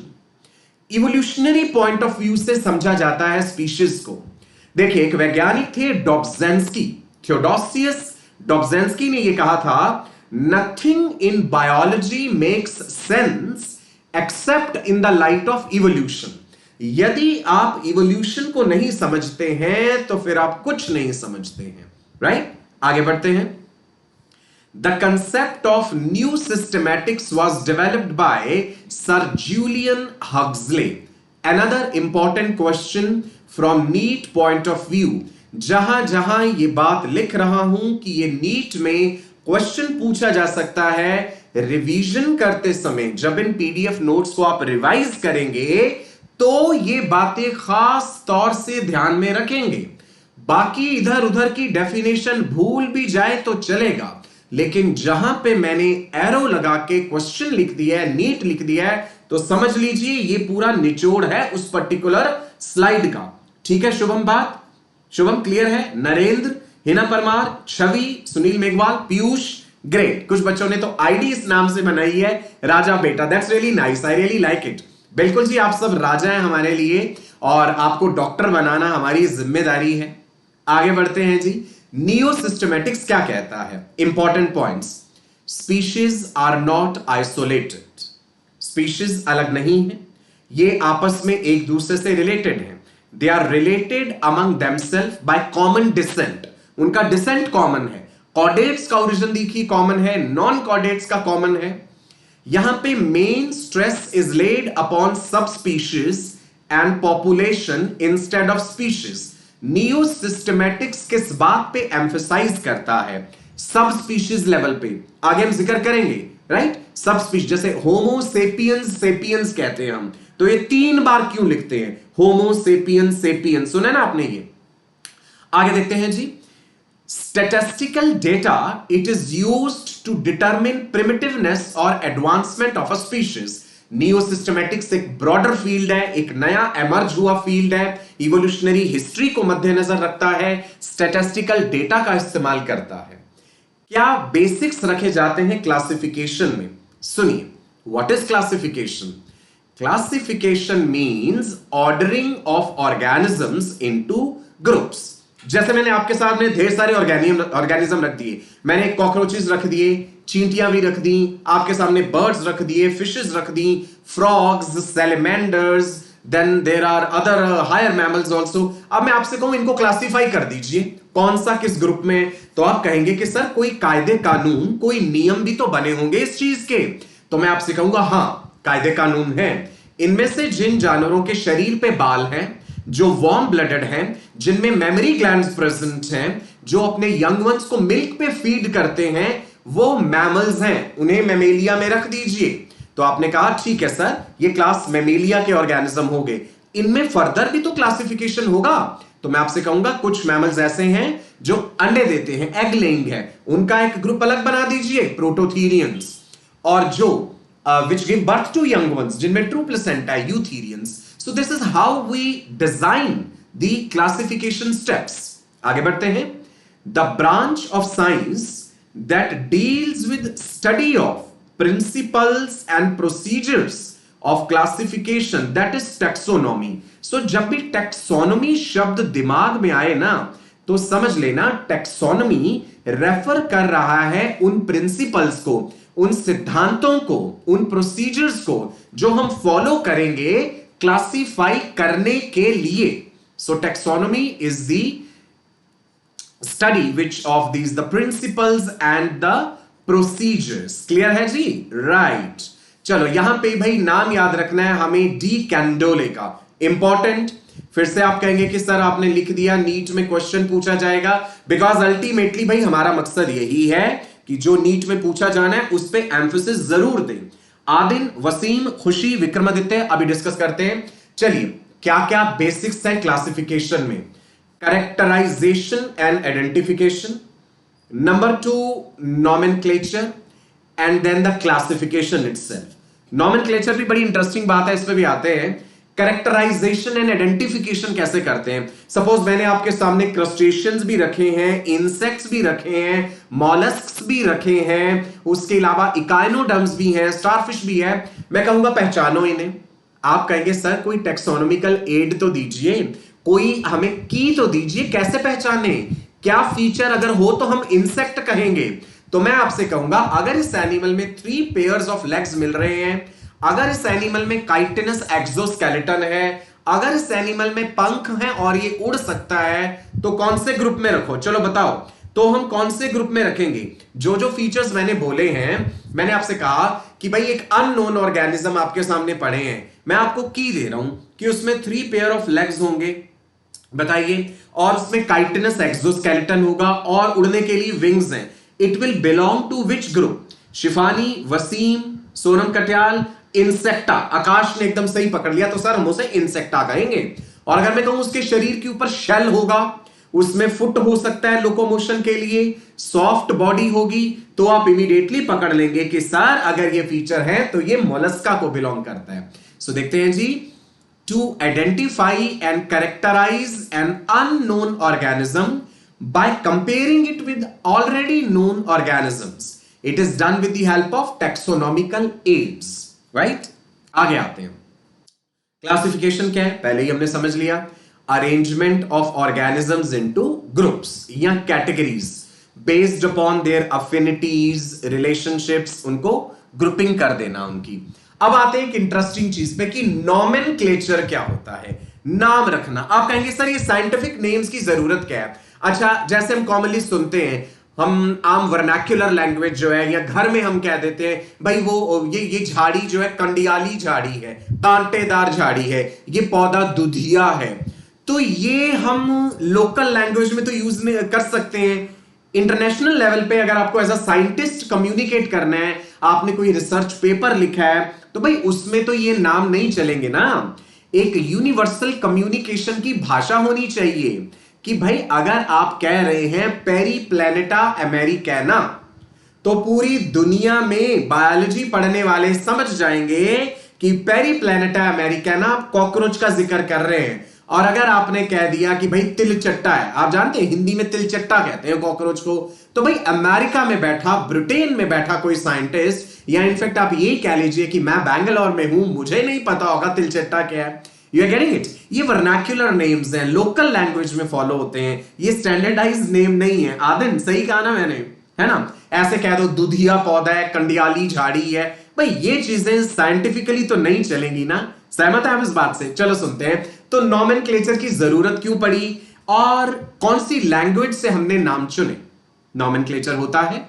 Evolutionary point of view से समझा जाता है species को। देखिए, एक वैज्ञानिक थे डॉब्जेंस्की, थियोडोसियस डॉब्जेंस्की ने यह कहा था, nothing in biology makes sense except in the light of evolution. यदि आप इवोल्यूशन को नहीं समझते हैं तो फिर आप कुछ नहीं समझते हैं, राइट? आगे बढ़ते हैं। The concept of new systematics was developed by sir Julian Huxley. Another important question from NEET point of view. जहां जहां ये बात लिख रहा हूं कि ये नीट में क्वेश्चन पूछा जा सकता है, रिवीजन करते समय जब इन पीडीएफ नोट्स को आप रिवाइज करेंगे तो ये बातें खास तौर से ध्यान में रखेंगे। बाकी इधर उधर की डेफिनेशन भूल भी जाए तो चलेगा, लेकिन जहां पे मैंने एरो लगा के क्वेश्चन लिख दिया है, नीट लिख दिया है, तो समझ लीजिए ये पूरा निचोड़ है उस पर्टिकुलर स्लाइड का। ठीक है शुभम? बात शुभम क्लियर है? नरेंद्र, हिना परमार, छवि, सुनील मेघवाल, पीयूष, ग्रेट। कुछ बच्चों ने तो आईडी इस नाम से बनाई है, राजा बेटा। That's really nice, I really like it. बिल्कुल जी, आप सब राजा हैं हमारे लिए और आपको डॉक्टर बनाना हमारी जिम्मेदारी है। आगे बढ़ते हैं जी। नियो सिस्टमैटिक्स क्या कहता है? Important points. Species are not isolated. Species अलग नहीं है, ये आपस में एक दूसरे से रिलेटेड हैं। They are related among themselves by common descent. उनका डिसेंट कॉमन है। कॉर्डेट्स का ओरिजिन देखिए कॉमन है, नॉन कॉर्डेट्स का कॉमन है। यहां पे main stress is laid upon sub species and population instead of species. Neo systematics किस बात पे एम्फेसाइज करता है? सब स्पीशीज लेवल पे। आगे हम जिक्र करेंगे, राइट? सब स्पीशीज, जैसे होमो सेपियंस, सेपियंस कहते हैं हम, तो ये 3 बार क्यों लिखते हैं? होमो सेपियंस, सेपियंस, सुना ना आपने ये? आगे देखते हैं जी। Statistical data, it is used to determine primitiveness or advancement of a species. Neo-systematics एक broader field है, एक नया emerge हुआ field है, evolutionary history को मद्देनजर रखता है, statistical data का इस्तेमाल करता है। क्या basics रखे जाते हैं classification में? सुनिए, what is classification? Classification means ordering of organisms into groups. जैसे मैंने आपके सामने ढेर सारे ऑर्गेनिज्म रख दिए, मैंने कॉकरोचेस रख दिए, चींटियां भी रख दी, आपके सामने बर्ड्स रख दिए, फिशेस रख दी, frogs, salamanders, then there are other higher mammals also. अब मैं आपसे कहूं इनको क्लासिफाई कर दीजिए, कौन सा किस ग्रुप में, तो आप कहेंगे कि सर कोई कायदे कानून, कोई नियम भी तो बने होंगे इस चीज के। तो मैं आपसे कहूंगा हां, कायदे कानून हैं। इनमें से जिन जानवरों के शरीर पे बाल हैं, जो वार्म ब्लडेड हैं, जिनमें मेमोरी ग्लैंड्स प्रेजेंट हैं, जो अपने यंग वंस को मिल्क पे फीड करते हैं, वो मैमल्स हैं, उन्हें मैमेलिया में रख दीजिए। तो आपने कहा ठीक है सर, ये क्लास मैमेलिया के ऑर्गेनिज्म हो गए। इनमें फर्दर भी तो क्लासिफिकेशन होगा। तो मैं आपसे कहूंगा कुछ मैमल्स ऐसे हैं जो अंडे देते हैं, एग लेइंग है, उनका एक ग्रुप अलग बना दीजिए, प्रोटोथीरियंस। और जो which give birth to young ones, जिनमें ट्रू प्लेसेंटा है, eutherians. So this is how we design the classification steps. आगे बढ़ते हैं। The branch of science that deals with study of principles and procedures of classification, that is taxonomy. So जब भी टैक्सोनॉमी शब्द दिमाग में आए ना, तो समझ लेना टैक्सोनॉमी रेफर कर रहा है उन प्रिंसिपल्स को, उन सिद्धांतों को, उन प्रोसीजर्स को जो हम फॉलो करेंगे क्लासिफाई करने के लिए। So taxonomy is the study which of these the principles and the procedures. Clear है जी? राइट। चलो यहां पे भाई नाम याद रखना है हमें, डी कैंडोले का, इंपॉर्टेंट। फिर से आप कहेंगे कि सर आपने लिख दिया, नीट में क्वेश्चन पूछा जाएगा, बिकॉज अल्टीमेटली भाई हमारा मकसद यही है कि जो नीट में पूछा जाना है उस पे एम्फेसिस जरूर दें। आदिन, वसीम, खुशी, विक्रमादित्य अभी डिस्कस करते हैं। चलिए क्या क्या बेसिक्स है क्लासिफिकेशन में। Characterization and identification, number 2 nomenclature, and then the classification itself. Nomenclature भी बड़ी इंटरेस्टिंग बात है, इस पे भी आते हैं। कैरेक्टराइजेशन एंड आइडेंटिफिकेशन कैसे करते हैं। सपोज मैंने आपके सामने क्रस्टेशियंस भी रखे हैं, इंसेक्ट्स भी रखे हैं, मॉलस्क्स भी रखे हैं, उसके अलावा इकाइनोडर्म्स भी हैं, स्टारफिश भी है। मैं कहूंगा पहचानो इन्हें। आप कहेंगे सर कोई टेक्सोनॉमिकल एड तो दीजिए, कोई हमें की तो दीजिए, कैसे पहचाने, क्या फीचर अगर हो तो हम इंसेक्ट कहेंगे। तो मैं आपसे कहूंगा अगर इस एनिमल में 3 पेयर्स ऑफ लेग्स मिल रहे हैं, अगर इस एनिमल में काइटिनस एक्सोस्केलेटन है, अगर इस एनिमल में पंख हैं और ये उड़ सकता है, तो कौन से ग्रुप में रखो, चलो बताओ। तो हम कौन से ग्रुप में रखेंगे। जो जो फीचर्स मैंने बोले हैं, मैंने आपसे कहा कि भाई एक अननोन ऑर्गेनिज्म आपके सामने पड़े हैं, मैं आपको की दे रहा हूं कि उसमें 3 पेयर ऑफ लेग्स होंगे, बताइए, और उसमें काइटिनस एक्सोस्केलेटन होगा और उड़ने के लिए विंग्स हैं। It will belong to which group. Shifani, Wasim, Sonam Katiyal, Insecta. Akash ने एकदम सही पकड़ लिया, तो सर हम उसे इंसेक्टा कहेंगे। और अगर मैं कहूं उसके शरीर के ऊपर शेल होगा, उसमें फुट हो सकता है लोकोमोशन के लिए, सॉफ्ट बॉडी होगी, तो आप इमीडिएटली पकड़ लेंगे कि सर अगर ये फीचर है तो ये मोलस्का को बिलोंग करता है। सो देखते हैं जी। To identify and characterize an unknown organism by comparing it with already known organisms, it is done with the help of taxonomical aids, right? आगे आते हैं। क्लासिफिकेशन क्या है, पहले ही हमने समझ लिया। Arrangement of organisms into groups या categories based upon their affinities, relationships, उनको ग्रुपिंग कर देना उनकी। अब आते हैं एक इंटरेस्टिंग चीज पे कि नॉमेनक्लेचर क्या होता है, नाम रखना। आप कहेंगे सर ये साइंटिफिक नेम्स की जरूरत क्या है। अच्छा, जैसे हम कॉमनली सुनते हैं, हम आम वर्नाक्युलर लैंग्वेज जो है या घर में हम कह देते हैं भाई वो ये झाड़ी जो है कंडियाली झाड़ी है, कांटेदार झाड़ी है, ये पौधा दुधिया है। तो ये हम लोकल लैंग्वेज में तो यूज कर सकते हैं। इंटरनेशनल लेवल पे अगर आपको एज अ साइंटिस्ट कम्युनिकेट करना है, आपने कोई रिसर्च पेपर लिखा है, तो भाई उसमें तो ये नाम नहीं चलेंगे ना। एक यूनिवर्सल कम्युनिकेशन की भाषा होनी चाहिए कि भाई अगर आप कह रहे हैं पेरीप्लैनेटा अमेरिकाना, तो पूरी दुनिया में बायोलॉजी पढ़ने वाले समझ जाएंगे कि पेरीप्लैनेटा अमेरिकाना कॉकरोच का जिक्र कर रहे हैं। और अगर आपने कह दिया कि भाई तिलचट्टा है, आप जानते हैं हिंदी में तिलचट्टा कहते हैं कॉकरोच को, तो भाई अमेरिका में बैठा, ब्रिटेन में बैठा कोई साइंटिस्ट, या इनफैक्ट आप ये कह लीजिए कि मैं बैंगलोर में हूं, मुझे नहीं पता होगा तिलचट्टा क्या है। You are getting it. ये वर्नाक्युलर नेम्स हैं, लोकल लैंग्वेज में फॉलो होते हैं, ये स्टैंडर्डाइज नेम नहीं है। आदिन सही कहा ना मैंने, है ना। ऐसे कह दो दुधिया पौधा है, कंडियाली झाड़ी है, भाई ये चीजें साइंटिफिकली तो नहीं चलेंगी ना। सहमत है हम इस बात से। चलो सुनते हैं, तो नॉमेनक्लेचर की जरूरत क्यों पड़ी और कौन सी लैंग्वेज से हमने नाम चुने। नॉमेनक्लेचर होता है,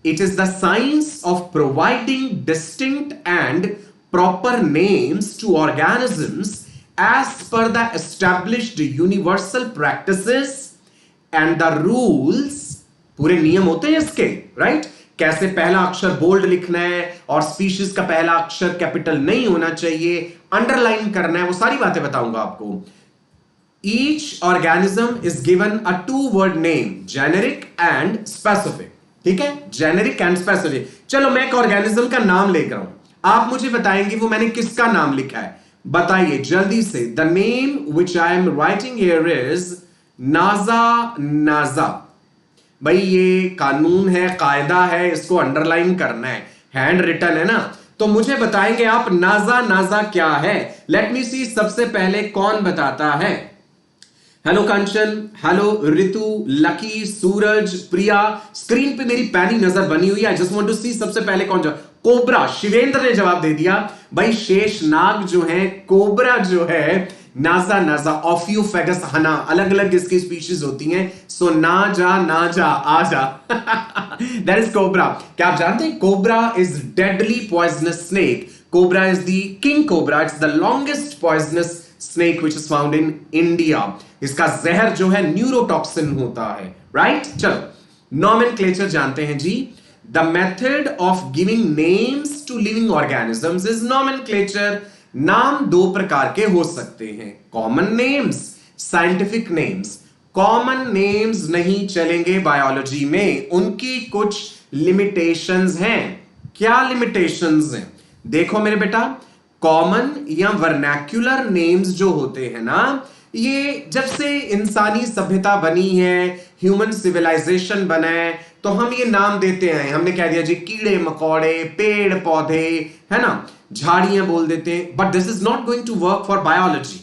it is the science of providing distinct and proper names to organisms as per the established universal practices and the rules, पूरे नियम होते हैं इसके, right, कैसे पहला अक्षर बोल्ड लिखना है और स्पीशीज का पहला अक्षर कैपिटल नहीं होना चाहिए, अंडरलाइन करना है, वो सारी बातें बताऊंगा आपको। Each organism is given a 2-word name, generic and specific. ठीक है, जेनेरिक एंड स्पेसिफिक। चलो मैं एक ऑर्गेनिज्म का नाम लेकर हूं, आप मुझे बताएंगे वो मैंने किसका नाम लिखा है, बताइए जल्दी से। The name which I am writing here is नाजा नाजा। भाई ये कानून है, कायदा है, इसको अंडरलाइन करना है, हैंड रिटन है ना। तो मुझे बताएंगे आप नाजा नाजा क्या है। लेट मी सी, सबसे पहले कौन बताता है। हेलो कंचन, हेलो रितु, लकी, सूरज, प्रिया। स्क्रीन पे मेरी पैनी नजर बनी हुई है, आई जस्ट वांट टू सी सबसे पहले कौन जो। कोबरा, शिवेंद्र ने जवाब दे दिया। भाई शेष नाग जो है, कोबरा जो है, नाजा नाजा, ऑफियोफेगस हना, अलग अलग इसकी स्पीशीज होती हैं। सो ना जा आ जा दैट इज कोबरा। क्या आप जानते हैं cobra is deadly poisonous snake. Cobra is the king cobra, it's the longest poisonous snake which is found in India. इसका जहर जो है न्यूरोटॉक्सिन होता है, राइट। चलो नॉमेनक्लेचर जानते हैं जी। The method of giving names to living organisms is nomenclature. नाम दो प्रकार के हो सकते हैं, common names, scientific names. Common names नहीं चलेंगे बायोलॉजी में, उनकी कुछ लिमिटेशंस हैं। क्या लिमिटेशंस हैं? देखो मेरे बेटा, कॉमन या वर्नैक्युलर नेम्स जो होते हैं ना, ये जब से इंसानी सभ्यता बनी है, ह्यूमन सिविलाइजेशन बना है, तो हम ये नाम देते हैं। हमने कह दिया जी कीड़े मकोड़े, पेड़ पौधे, है ना, झाड़ियां बोल देते हैं। But this is not going to work for biology.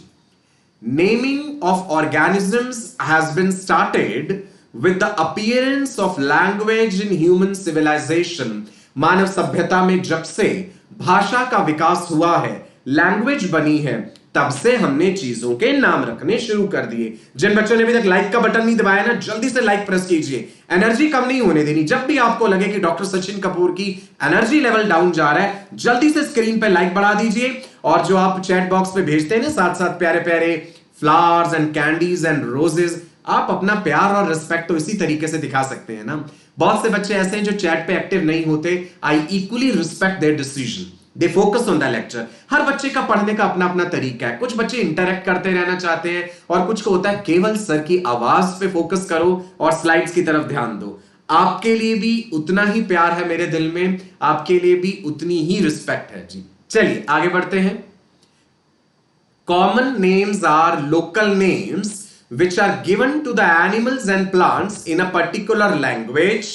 Naming of organisms has been started with the appearance of language in human civilization. मानव सभ्यता में जब से भाषा का विकास हुआ है, लैंग्वेज बनी है, तब से हमने चीजों के नाम रखने शुरू कर दिए। जिन बच्चों ने अभी तक लाइक का बटन नहीं दबाया ना, जल्दी से लाइक प्रेस कीजिए। एनर्जी कम नहीं होने देनी। जब भी आपको लगे कि डॉक्टर सचिन कपूर की एनर्जी लेवल डाउन जा रहा है, जल्दी से स्क्रीन पे लाइक बढ़ा दीजिए। और जो आप चैट बॉक्स पे भेजते हैं ना साथ साथ प्यारे प्यारे flowers and candies and roses, आप अपना प्यार और रिस्पेक्ट तो इसी तरीके से दिखा सकते हैं ना। बहुत से बच्चे ऐसे हैं जो चैट पे एक्टिव नहीं होते। I equally respect their decision, they focus on the lecture. हर बच्चे का पढ़ने का अपना अपना तरीका है। कुछ बच्चे इंटरेक्ट करते रहना चाहते हैं और कुछ को होता है केवल सर की आवाज पे फोकस करो और स्लाइड्स की तरफ ध्यान दो। आपके लिए भी उतना ही प्यार है मेरे दिल में, आपके लिए भी उतनी ही रिस्पेक्ट है जी। चलिए आगे बढ़ते हैं। Common names are local names which are given to the animals and plants in a particular language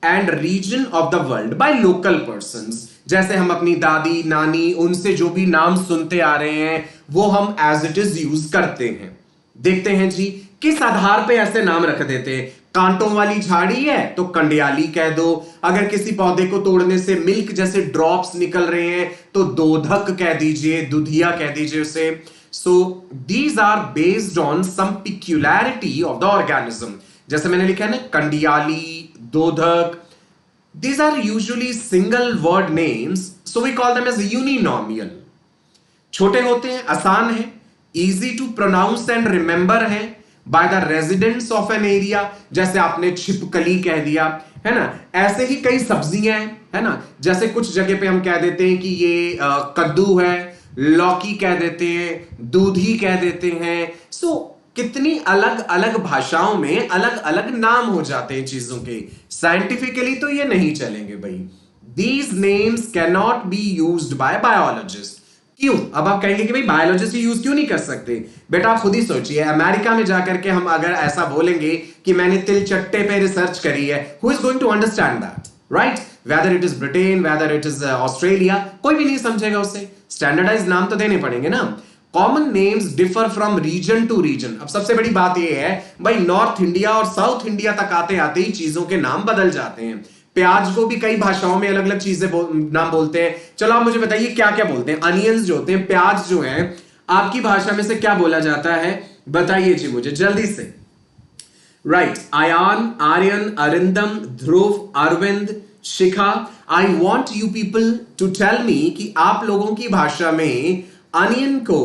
and region of the world by local persons। जैसे हम अपनी दादी नानी उनसे जो भी नाम सुनते आ रहे हैं वो हम as it is यूज करते हैं। देखते हैं जी किस आधार पे ऐसे नाम रख देते हैं। कांटों वाली झाड़ी है तो कंडियाली कह दो। अगर किसी पौधे को तोड़ने से मिल्क जैसे ड्रॉप्स निकल रहे हैं तो दोधक कह दीजिए, दुधिया कह दीजिए उसे। So these are based on some peculiarity of the organism। जैसे मैंने लिखा है ना कंडियाली, दोधक, these are usually single word names, so we call them as uninomial। छोटे होते हैं, आसान है, easy to pronounce and remember है by the residents of an area। जैसे आपने छिपकली कह दिया, है ना। ऐसे ही कई सब्जियां हैं, है ना। जैसे कुछ जगह पे हम कह देते हैं कि ये कद्दू है, लौकी कह देते हैं, दूधी कह देते हैं। सो कितनी अलग अलग भाषाओं में अलग अलग नाम हो जाते हैं चीजों के। साइंटिफिकली तो ये नहीं चलेंगे भाई। These names can not be used by biologist. क्यों? अब आप कहेंगे कि भाई बायोलॉजिस्ट यूज क्यों नहीं कर सकते? बेटा आप खुद ही सोचिए, अमेरिका में जाकर के हम अगर ऐसा बोलेंगे कि मैंने तिल चट्टे पे रिसर्च करी है, who is going to understand that, right? Whether it is Britain, whether it is Australia, कोई भी नहीं समझेगा उसे। स्टैंडर्डाइज नाम तो देने पड़ेंगे ना। Common names differ from region to region. अब सबसे बड़ी बात यह है भाई, नॉर्थ इंडिया और साउथ इंडिया तक आते आते ही चीजों के नाम बदल जाते हैं। प्याज को भी कई भाषाओं में अलग अलग चीजें नाम बोलते हैं। चलो आप मुझे बताइए क्या क्या बोलते हैं। अनियंस जो होते हैं, प्याज जो है, आपकी भाषा में से क्या बोला जाता है? बताइए जी मुझे जल्दी से। Right, Ayaan, Aryan, Arindam, Dhruv, Arvind, Shikha. I want you people to tell me कि आप लोगों की भाषा में अनियन को,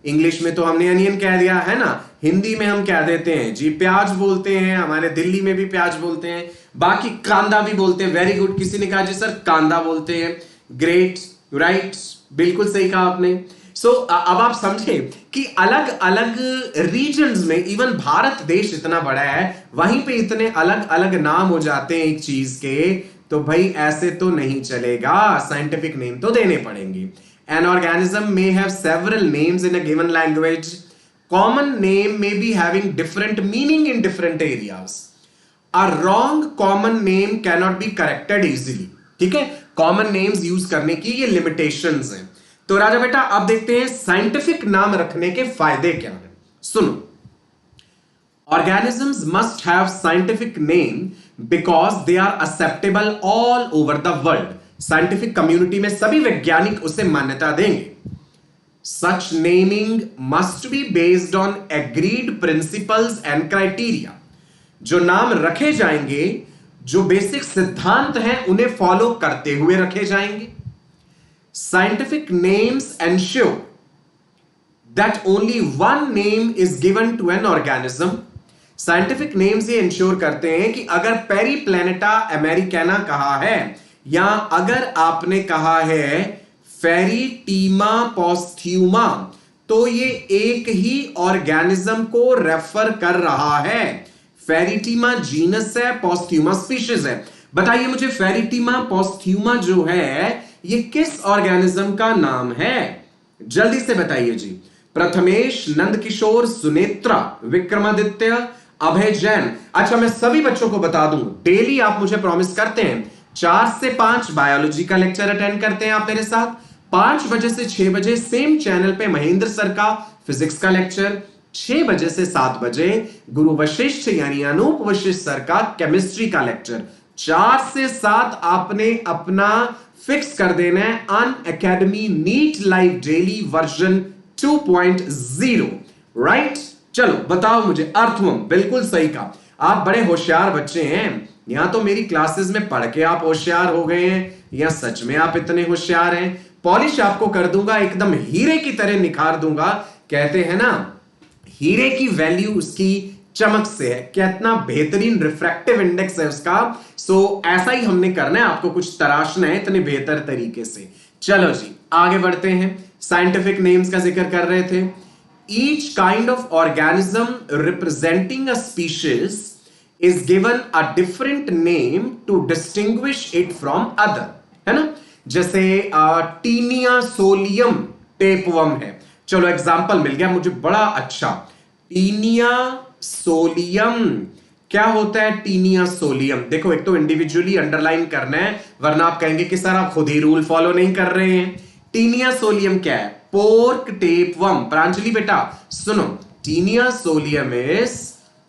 इंग्लिश में तो हमने अनियन कह दिया है ना, हिंदी में हम कह देते हैं जी प्याज बोलते हैं, हमारे दिल्ली में भी प्याज बोलते हैं। बाकी कांदा भी बोलते हैं, वेरी गुड। किसी ने कहा जी सर कांदा बोलते हैं, ग्रेट, राइट, बिल्कुल सही कहा आपने। सो अब आप समझे कि अलग अलग रीजन्स में, इवन भारत देश इतना बड़ा है, वहीं पे इतने अलग अलग नाम हो जाते हैं एक चीज के, तो भाई ऐसे तो नहीं चलेगा, साइंटिफिक नेम तो देने पड़ेंगे। An organism may have several names in a given language. Common name may be having different meaning in different areas. A wrong common name cannot be corrected easily. ठीक है, कॉमन नेम्स यूज करने की ये लिमिटेशंस हैं। तो राजा बेटा अब देखते हैं साइंटिफिक नाम रखने के फायदे क्या हैं। सुनो, organisms must have scientific name because they are acceptable all over the world. Scientific community में सभी वैज्ञानिक उसे मान्यता देंगे। Such naming must be based on agreed principles and criteria. जो नाम रखे जाएंगे, जो बेसिक सिद्धांत हैं, उन्हें फॉलो करते हुए रखे जाएंगे। Scientific names ensure that only one name is given to an organism. Scientific names ये इंश्योर करते हैं कि अगर पेरीप्लैनेटा अमेरिकाना कहा है, या अगर आपने कहा है फेरिटीमा पोस्थ्यूमा, तो ये एक ही ऑर्गेनिज्म को रेफर कर रहा है। फेरिटीमा जीनस है, पोस्थ्यूमा स्पीशीज है। बताइए मुझे, फेरिटीमा पोस्थ्यूमा जो है ये किस ऑर्गेनिज्म का नाम है? जल्दी से बताइए जी। प्रथमेश, नंदकिशोर, सुनेत्रा, विक्रमादित्य, अभय जैन। अच्छा, मैं सभी बच्चों को बता दूं, डेली आप मुझे प्रॉमिस करते हैं 4 से 5 बायोलॉजी का लेक्चर अटेंड करते हैं आप मेरे साथ। 5 बजे से 6 बजे सेम चैनल पे महेंद्र सर का फिजिक्स का लेक्चर। 6 बजे से 7 बजे गुरु वशिष्ठ यानी अनूप वशिष्ठ सर का केमिस्ट्री का लेक्चर। 4 से 7 आपने अपना फिक्स कर देना है Unacademy NEET live daily version 2.0, right? चलो बताओ मुझे, अर्थवम बिल्कुल सही कहा। आप बड़े होशियार बच्चे हैं। या तो मेरी क्लासेस में पढ़ के आप होशियार हो गए हैं, या सच में आप इतने होशियार हैं। पॉलिश आपको कर दूंगा, एकदम हीरे की तरह निखार दूंगा। कहते हैं ना, हीरे की वैल्यू उसकी चमक से है, कितना बेहतरीन रिफ्रैक्टिव इंडेक्स है उसका। सो ऐसा ही हमने करना है, आपको कुछ तराशना है इतने बेहतर तरीके से। चलो जी आगे बढ़ते हैं। साइंटिफिक नेम्स का जिक्र कर रहे थे। Each kind of organism representing a species is given a different name to distinguish it from other, है ना? जैसे टीनिया सोलियम टेपवर्म है। चलो एग्जांपल मिल गया मुझे बड़ा अच्छा। टीनिया सोलियम क्या होता है? टीनिया सोलियम देखो, एक तो इंडिविजुअली अंडरलाइन करना है, वरना आप कहेंगे कि सर आप खुद ही रूल फॉलो नहीं कर रहे हैं। टीनिया सोलियम क्या है? Pork tapeworm. प्रांजलि बेटा सुनो, Taenia solium is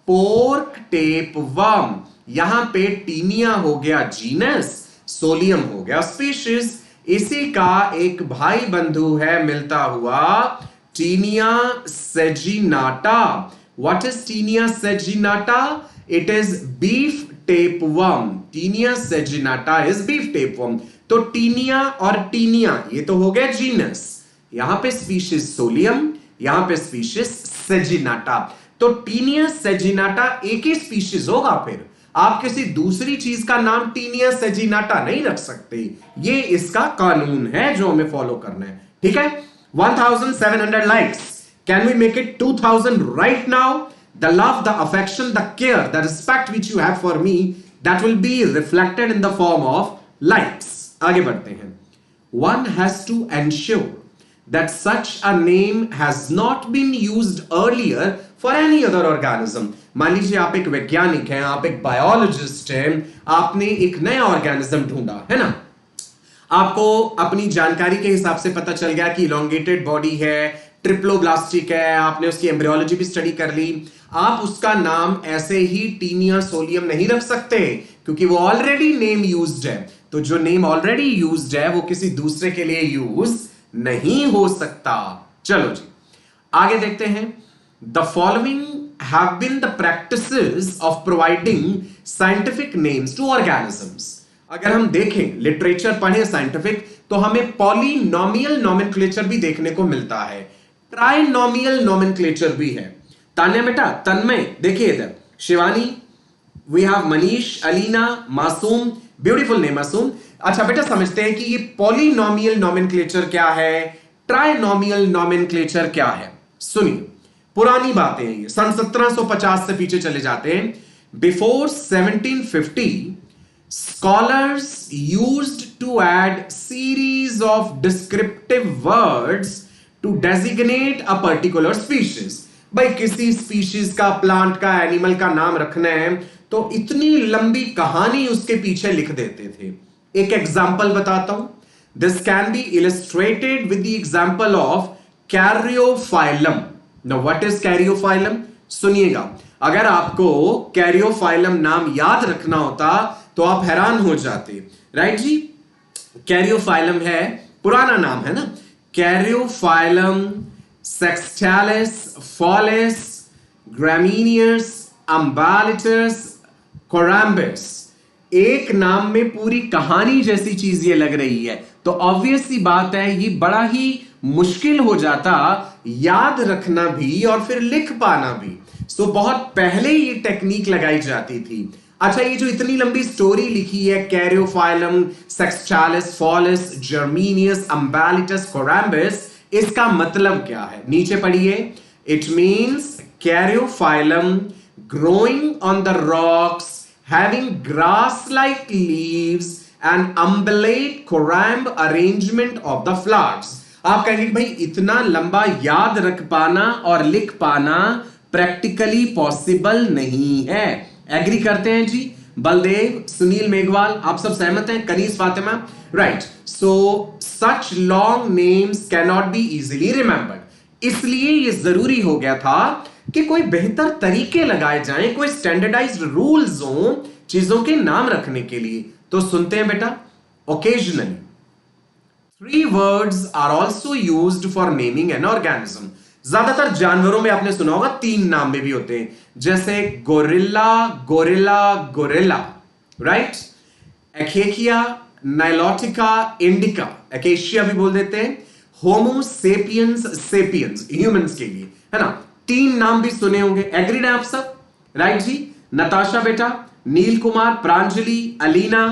pork tapeworm. यहां पे टीनिया हो गया जीनस, सोलियम हो गया स्पीशीज। इसी का एक भाई बंधु है मिलता हुआ, Taenia saginata. What is Taenia saginata? It is beef tapeworm. Taenia saginata is beef tapeworm. तो टीनिया और टीनिया ये तो हो गया जीनस, यहां पे स्पीशीज सोलियम, यहां पे स्पीशीज सेजिनाटा। तो टीनिया सेजिनाटा एक ही स्पीशीज होगा। फिर आप किसी दूसरी चीज का नाम टीनिया सेजिनाटा नहीं रख सकते। ये इसका कानून है जो हमें फॉलो करना है, ठीक है? 1700 likes. Can we make it 2000 right now? The love, the affection, the care, the respect which you have for me, that will be reflected in the form of likes. आगे बढ़ते हैं। One has to ensure that such a name has not been used earlier for any other organism. मान लीजिए आप एक वैज्ञानिक हैं, आप एक बायोलॉजिस्ट हैं, आपने एक नया ऑर्गेनिज्म ढूंढा, है ना? आपको अपनी जानकारी के हिसाब से पता चल गया कि इलोंगेटेड बॉडी है, ट्रिप्लोब्लास्टिक है, आपने उसकी एम्ब्रियोलॉजी भी स्टडी कर ली। आप उसका नाम ऐसे ही टीनिया सोलियम नहीं रख सकते, क्योंकि वो ऑलरेडी नेम यूज्ड है। तो जो नेम ऑलरेडी यूज्ड है वो किसी दूसरे के लिए यूज नहीं हो सकता। चलो जी आगे देखते हैं। The following have been the practices of providing scientific names to organisms. अगर हम देखें, लिटरेचर पढ़ें साइंटिफिक, तो हमें पॉलिनोमियल नोमेनक्लेचर भी देखने को मिलता है, ट्राइनोमियल नोमेनक्लेचर भी है। तान्या बेटा, तन्मय देखिए इधर, शिवानी, वी हैव मनीष, अलीना, मासूम, ब्यूटीफुल नेम मासूम। अच्छा बेटा समझते हैं कि ये पॉलिनोमियल नॉमेनक्लेचर क्या है, ट्राइनोमियल नॉमेनक्लेचर क्या है। सुनिए, पुरानी बातें हैं ये, सन 1750 से पीछे चले जाते हैं। Before 1750 scholars used to add series of descriptive words to designate a particular species। भाई किसी स्पीशीज का, प्लांट का, एनिमल का नाम रखना है तो इतनी लंबी कहानी उसके पीछे लिख देते थे। एक एग्जांपल बताता हूं। This can be illustrated with the example of Caryophyllum. Now what is Caryophyllum? सुनिएगा, अगर आपको कैरियोफाइलम नाम याद रखना होता तो आप हैरान हो जाते, राइट जी। कैरियोफाइलम है, पुराना नाम है ना, कैरियोफाइलम सेक्सटालिस, फॉलिस, ग्रामिनियस, अम्बालिटस, कोरम्बस। एक नाम में पूरी कहानी जैसी चीज ये लग रही है, तो ऑब्वियस सी बात है ये बड़ा ही मुश्किल हो जाता याद रखना भी और फिर लिख पाना भी। सो बहुत पहले ये टेक्निक लगाई जाती थी। अच्छा, ये जो इतनी लंबी स्टोरी लिखी है, कैरियोफाइलम सेक्सटालिस, फॉलिस, जर्मीनियस, अम्बालिटस, कोरम्बस, इसका मतलब क्या है? नीचे पढ़िए। It means Caryophyllum growing on the rocks, having grass-like leaves and umbellate corymb arrangement of the flowers। आप कहेंगे भाई इतना लंबा याद रख पाना और लिख पाना प्रैक्टिकली पॉसिबल नहीं है। एग्री करते हैं जी? बलदेव, सुनील मेघवाल, आप सब सहमत हैं? Kaneez Fatima, right. So such long names can not be easily remembered. इसलिए यह जरूरी हो गया था कि कोई बेहतर तरीके लगाए जाएं, कोई स्टैंडर्डाइज्ड रूल्स हो चीजों के नाम रखने के लिए। तो सुनते हैं बेटा, occasionally 3 words are also used for naming an organism। ज्यादातर जानवरों में आपने सुना होगा 3 नाम में भी होते हैं, जैसे gorilla, gorilla, gorilla, right. Acacia, nilotica, indica, acacia भी बोल देते हैं। होमो सेपियंस, सेपियंस ह्यूमंस के लिए, है ना। 3 नाम भी सुने होंगे। एग्रीड है आप सब? राइट जी। नताशा बेटा, नील कुमार, प्रांजलि, अलीना,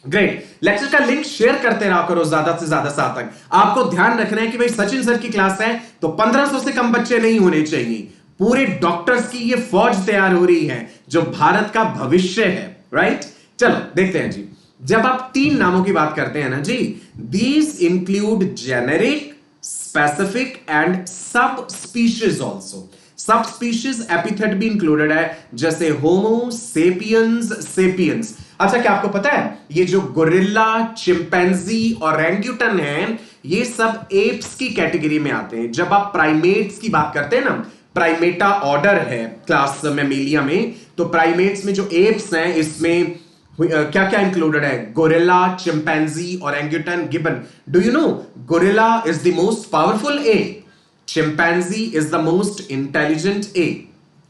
ग्रेट। लेक्चर का लिंक शेयर करते रहा करो ज्यादा से ज्यादा साथ तक। आपको ध्यान रखना है कि भाई सचिन सर की क्लास है तो 1500 से कम बच्चे नहीं होने चाहिए। पूरे डॉक्टर्स की ये फौज तैयार हो रही है जो भारत का भविष्य है, राइट। चलो देखते हैं जी। जब आप 3 नामों की बात करते हैं ना जी, these include generic, specific and sub species also. Sub species epithet भी इंक्लूडेड है, जैसे होमो सेपियंस, सेपियंस। अच्छा, क्या आपको पता है ये जो गोरिल्ला, चिंपैंजी और ओरंगुटन हैं, ये सब एप्स की कैटेगरी में आते हैं। जब आप प्राइमेट्स की बात करते हैं ना, प्राइमेटा ऑर्डर है क्लास मैमेलिया में, तो प्राइमेट्स में जो एप्स हैं इसमें क्या क्या इंक्लूडेड है? Gorilla, chimpanzee, orangutan, gibbon. Do you know gorilla is the most powerful ape, chimpanzee is the most intelligent ape,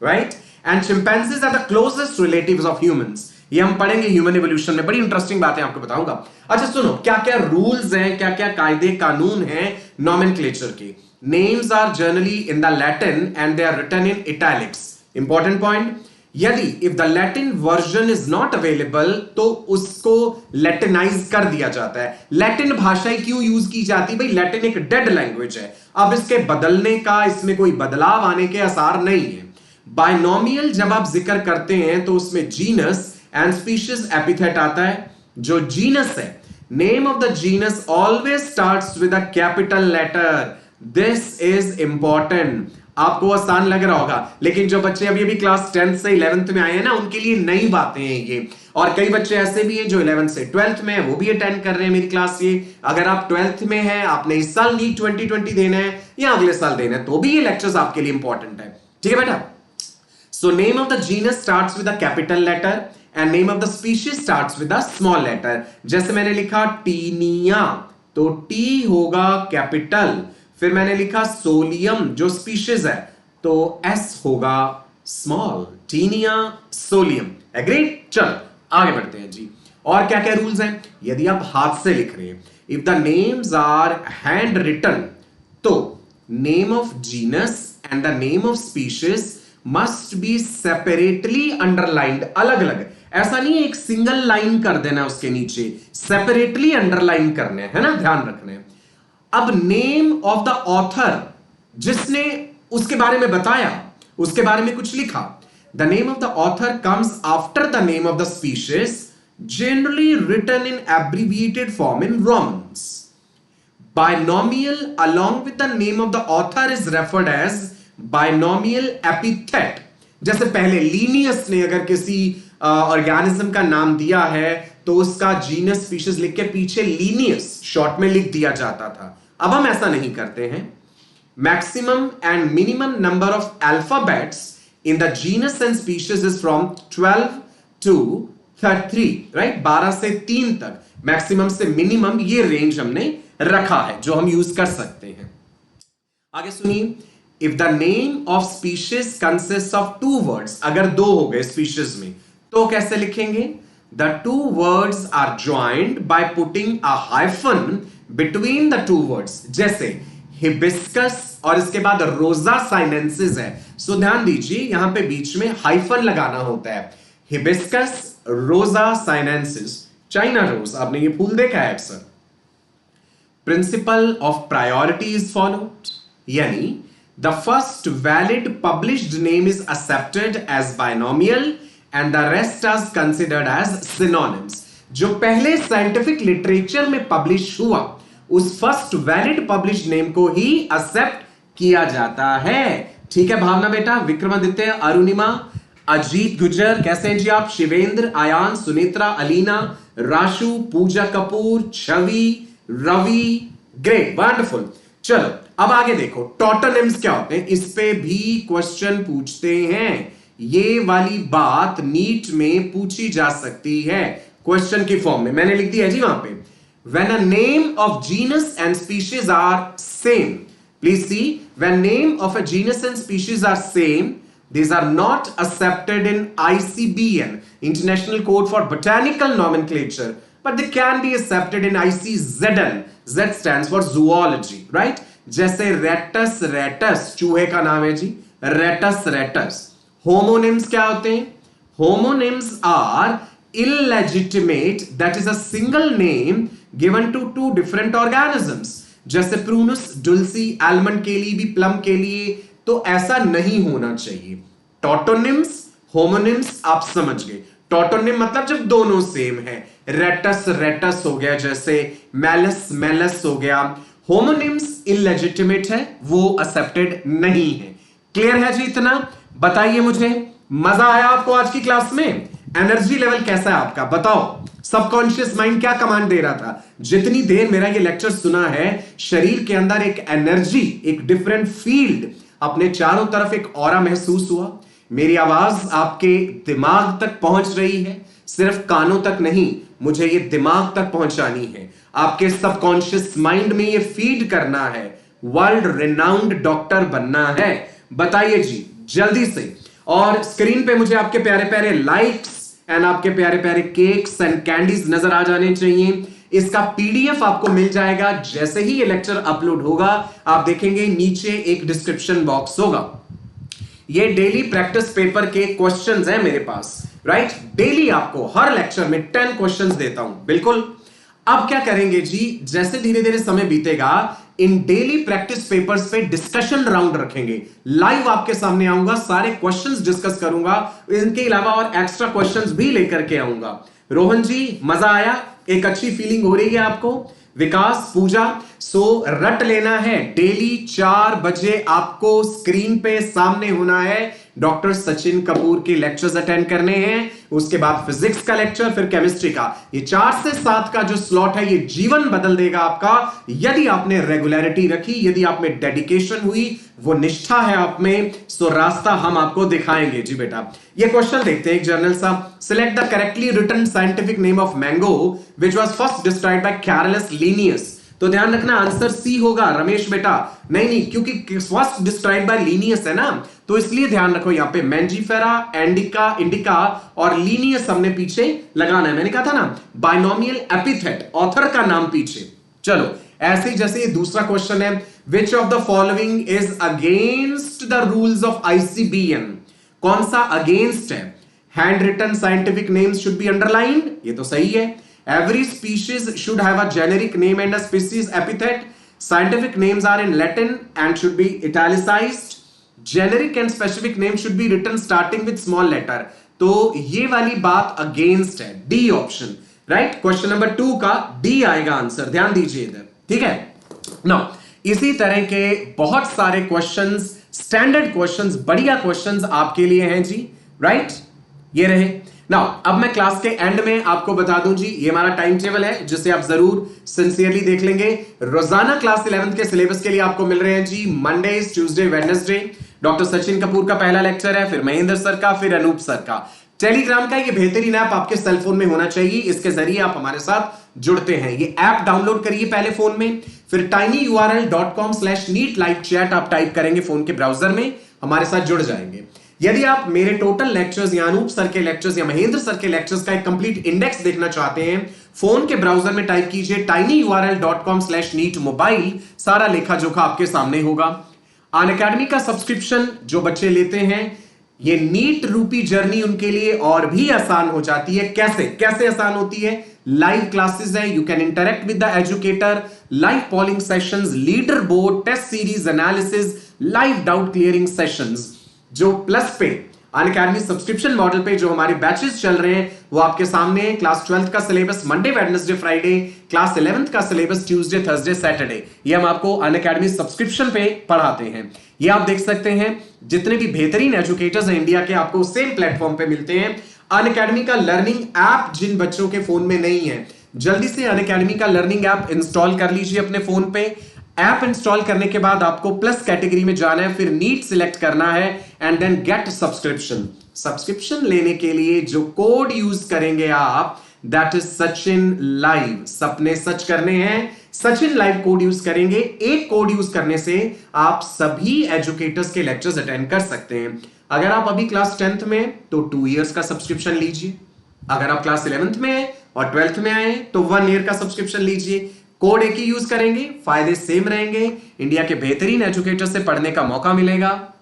right? And chimpanzees are the closest relatives of humans। ये हम पढ़ेंगे ह्यूमन एवोल्यूशन में, बड़ी इंटरेस्टिंग बातें आपको बताऊंगा। अच्छा सुनो, क्या क्या रूल्स हैं, क्या क्या कायदे कानून हैं नॉमेनक्लेचर के। Names are generally in the Latin and they are written in italics. Important point, यदि if the Latin version is not available तो उसको लैटिनाइज कर दिया जाता है। लैटिन भाषा क्यों यूज की जाती है भाई? लैटिन एक डेड लैंग्वेज है, अब इसके बदलने का, इसमें कोई बदलाव आने के आसार नहीं है। बाइनोमियल जब आप जिक्र करते हैं तो उसमें जीनस एंड स्पीशीज एपिथेट आता है। जो जीनस है, name of the genus always starts with a capital letter. This is important. आपको आसान लग रहा होगा, लेकिन जो बच्चे अभी अभी क्लास 10th से 11th में आए हैं ना, उनके लिए नई बातें हैं ये। और कई बच्चे ऐसे भी हैं जो 11th से 12th में है, वो भी अटेंड कर रहे हैं मेरी क्लास। ये अगर आप 12th में हैं, आपने इस साल नीट 2020 देना है या अगले साल देना है, तो भी ये लेक्चर्स आपके लिए इंपॉर्टेंट है। ठीक है बेटा। So name of the genus starts with a capital letter and name of the species starts with a small letter. जैसे मैंने लिखा टीनिया, तो टी होगा कैपिटल। फिर मैंने लिखा सोलियम, जो स्पीशीज है, तो एस होगा स्मॉल। Taenia, solium. एग्रीड? चलो आगे बढ़ते हैं जी। और क्या क्या रूल्स हैं? यदि आप हाथ से लिख रहे हैं, if the names are hand written, तो name of genus and the name of species must be separately underlined, अलग अलग, ऐसा नहीं है एक सिंगल लाइन कर देना उसके नीचे, सेपरेटली अंडरलाइन करने है ना, ध्यान रखने। अब नेम ऑफ द ऑथर, जिसने उसके बारे में बताया, उसके बारे में कुछ लिखा, the name of the author comes after the name of the species, generally written in abbreviated form in romans. Binomial along with the name of the author is referred as binomial epithet। जैसे पहले लीनियस ने अगर किसी ऑर्गेनिज्म का नाम दिया है तो उसका जीनस स्पीशीज लिख के पीछे लीनियस शॉर्ट में लिख दिया जाता था। अब हम ऐसा नहीं करते हैं। Maximum and minimum number of alphabets in the genus and species is from 12 to 3, right, 12 से 3 तक, मैक्सिमम से मिनिमम, ये रेंज हमने रखा है जो हम यूज कर सकते हैं। आगे सुनिए, if the name of species consist of 2 words, अगर 2 हो गए स्पीशीज में तो कैसे लिखेंगे? The 2 words are joined by putting a hyphen between the 2 words, जैसे हिबिस्कस और इसके बाद रोजा साइनेंसिस है, सो ध्यान दीजिए यहां पे बीच में हाइफन लगाना होता है। हिबिस्कस, रोजा साइनेंसिस, चाइना रोज, आपने ये फूल देखा है अक्सर। Principle of priority is followed, यानी the first valid published name is accepted as binomial and the rest is considered as synonyms. जो पहले साइंटिफिक लिटरेचर में पब्लिश हुआ उस फर्स्ट वैलिड पब्लिश्ड नेम को ही एक्सेप्ट किया जाता है। ठीक है भावना बेटा, विक्रमादित्य, अरुणिमा, अजीत गुजर, कैसे हैं जी आप? शिवेंद्र, आयान, सुनेत्रा, अलीना, राशु, पूजा कपूर, छवि, रवि, ग्रेट, वंडरफुल। चलो अब आगे देखो, टॉटोनिम्स क्या होते हैं, इस पे भी क्वेश्चन पूछते हैं। ये वाली बात नीट में पूछी जा सकती है क्वेश्चन की फॉर्म में, मैंने लिख दिया है जी वहां पे। When a name of genus and species are same, please see, when name of a genus and species are same, these are not accepted in ICBN, International Code for Botanical Nomenclature, but they can be accepted in ICZN, Z stands for zoology, right? जैसे रेटस, रेटस चूहे का नाम है जी, रेटस, रेटस। होमोनिम्स क्या होते हैं? Homonyms are illegitimate, that is a single name given to 2 different organisms, जैसे प्रूनुस, डुल्सी, आलमंड के लिए भी, प्लम के लिए, तो ऐसा नहीं होना चाहिए। टॉटोनिम्स, होमोनिम्स आप समझ गए। टॉटोनिम मतलब जब दोनों सेम है, रेटस, रेटस हो गया, जैसे मेलस, मेलस हो गया। होमोनिम्स इलेजिटिमेट है, वो एक्सेप्टेड नहीं है। क्लियर है जी इतना? बताइए मुझे, मजा आया आपको आज की क्लास में? एनर्जी लेवल कैसा है आपका बताओ? सबकॉन्शियस माइंड क्या कमांड दे रहा था? जितनी देर मेरा ये लेक्चर सुना है, शरीर के अंदर एक एनर्जी, एक डिफरेंट फील्ड, अपने चारों तरफ एक ऑरा महसूस हुआ। मेरी आवाज आपके दिमाग तक पहुंच रही है, सिर्फ कानों तक नहीं, मुझे ये दिमाग तक पहुंचानी है, आपके सबकॉन्शियस माइंड में ये फीड करना है, वर्ल्ड रिनाउंड डॉक्टर बनना है। बताइए जी जल्दी से। और स्क्रीन पे मुझे आपके प्यारे प्यारे लाइक्स एंड आपके प्यारे प्यारे केक्स एंड कैंडीज नजर आ जाने चाहिए। इसका पीडीएफ आपको मिल जाएगा जैसे ही ये लेक्चर अपलोड होगा। आप देखेंगे नीचे एक डिस्क्रिप्शन बॉक्स होगा, ये डेली प्रैक्टिस पेपर के क्वेश्चंस हैं मेरे पास, राइट? डेली आपको हर लेक्चर में 10 क्वेश्चंस देता हूं, बिल्कुल। अब क्या करेंगे जी, जैसे धीरे धीरे समय बीतेगा, इन डेली प्रैक्टिस पेपर्स पे डिस्कशन राउंड रखेंगे, लाइव आपके सामने आऊंगा, सारे क्वेश्चंस डिस्कस करूंगा, इनके अलावा और एक्स्ट्रा क्वेश्चंस भी लेकर के आऊंगा। रोहन जी मजा आया? एक अच्छी फीलिंग हो रही है आपको? विकास, पूजा, सो रट लेना है, डेली 4 बजे आपको स्क्रीन पे सामने होना है, डॉक्टर सचिन कपूर के लेक्चर्स अटेंड करने हैं, उसके बाद फिजिक्स का लेक्चर, फिर केमिस्ट्री का। ये 4 से 7 का जो स्लॉट है, ये जीवन बदल देगा आपका, यदि आपने रेगुलरिटी रखी, यदि आप में डेडिकेशन हुई, वो निष्ठा है आप में, सो रास्ता हम आपको दिखाएंगे जी बेटा। ये क्वेश्चन देखते हैं एक जर्नल सा। Select the correctly written scientific name of mango which was first described by Carolus Linnaeus. तो ध्यान रखना आंसर सी होगा रमेश बेटा। नहीं, क्योंकि फर्स्ट डिस्क्राइब बाय लीनियस है ना, तो इसलिए ध्यान रखो यहां पे मैंजीफेरा, इंडिका और लीनियस हमने पीछे लगाना है। मैंने कहा था ना बाइनोमियल एपिथेट, ऑथर का नाम पीछे। चलो ऐसे ही जैसे ये दूसरा क्वेश्चन है, which of the following is against the rules of ICBN? कौन सा अगेंस्ट है? Hand written scientific names should be underlined, ये तो सही है। Every species should have a generic name and a species epithet, scientific names are in Latin and should be italicised, generic and specific name should be written starting with small letter. तो ये वाली बात अगेंस्ट है, D option, right. Question number 2 का डी आएगा आंसर, ध्यान दीजिए इधर, ठीक है। नाउ इसी तरह के बहुत सारे क्वेश्चंस, स्टैंडर्ड क्वेश्चंस, बढ़िया क्वेश्चंस आपके लिए हैं जी, राइट। ये रहे। नाउ अब मैं क्लास के एंड में आपको बता दूं जी, ये हमारा टाइम टेबल है जिसे आप जरूर सिंसियरली देख लेंगे। रोजाना क्लास 11th के सिलेबस के लिए आपको मिल रहे हैं जी Monday, Tuesday, Wednesday doctor Sachin Kapoor का पहला लेक्चर है, फिर महेंद्र सर का, फिर अनूप सर का। टेलीग्राम का ये बेहतरीन ऐप आपके सेलफोन में होना चाहिए, इसके जरिए आप हमारे साथ जुड़ते हैं। ये ऐप डाउनलोड करिए पहले फोन में, फिर tinyurl.com/neatlivechat आप टाइप करेंगे फोन के ब्राउजर में, हमारे साथ जुड़ जाएंगे। यदि आप मेरे टोटल लेक्चर्स या अनूप सर के लेक्चर्स या महेंद्र सर के लेक्चर्स का एक कंप्लीट इंडेक्स देखना चाहते हैं, फोन के ब्राउजर में टाइप कीजिए tinyurl.com/neatmobile, सारा लेखा जोखा आपके सामने होगा। अनअकैडमी का सब्सक्रिप्शन जो बच्चे लेते हैं, ये नीट रूपी जर्नी उनके लिए और भी आसान हो जाती है। कैसे आसान होती है? लाइव क्लासेस है, you can interact with the educator, live polling sessions, leader board, test series analysis, live doubt clearing sessions. जो प्लस पे अनअकैडमी सब्सक्रिप्शन मॉडल पे जो हमारे बैचेस चल रहे हैं वो आपके सामने, क्लास 12th का syllabus Monday, Wednesday, Friday, class 11th का सिलेबस ट्यूसडे, थर्सडे, सैटरडे, ये हम आपको अनअकैडमी सब्सक्रिप्शन पे पढ़ाते हैं। ये आप देख सकते हैं, जितने भी बेहतरीन एजुकेटर्स हैं इंडिया के, आपको सेम प्लेटफॉर्म पे मिलते हैं। अनअकैडमी का लर्निंग ऐप जिन बच्चों के फोन में नहीं है, जल्दी से अनअकैडमी का लर्निंग ऐप इंस्टॉल कर लीजिए अपने फोन पे। ऐप इंस्टॉल करने के बाद आपको प्लस कैटेगरी में जाना है, फिर नीट सिलेक्ट करना है and then get subscription. Subscription लेने के लिए जो कोड यूज करेंगे आप, दैट इज सचिन लाइव। सपने सच करने हैं, सचिन लाइव कोड यूज करेंगे। एक कोड यूज करने से आप सभी एजुकेटर्स के लेक्चर्स अटेंड कर सकते हैं। अगर आप अभी क्लास 10th में तो 2 इयर्स का सब्सक्रिप्शन लीजिए, अगर आप क्लास 11th में हैं और 12th में आए तो 1 ईयर का सब्सक्रिप्शन लीजिए। कोड एक ही यूज करेंगे, फायदे सेम रहेंगे, इंडिया के बेहतरीन एजुकेटर से पढ़ने का मौका मिलेगा।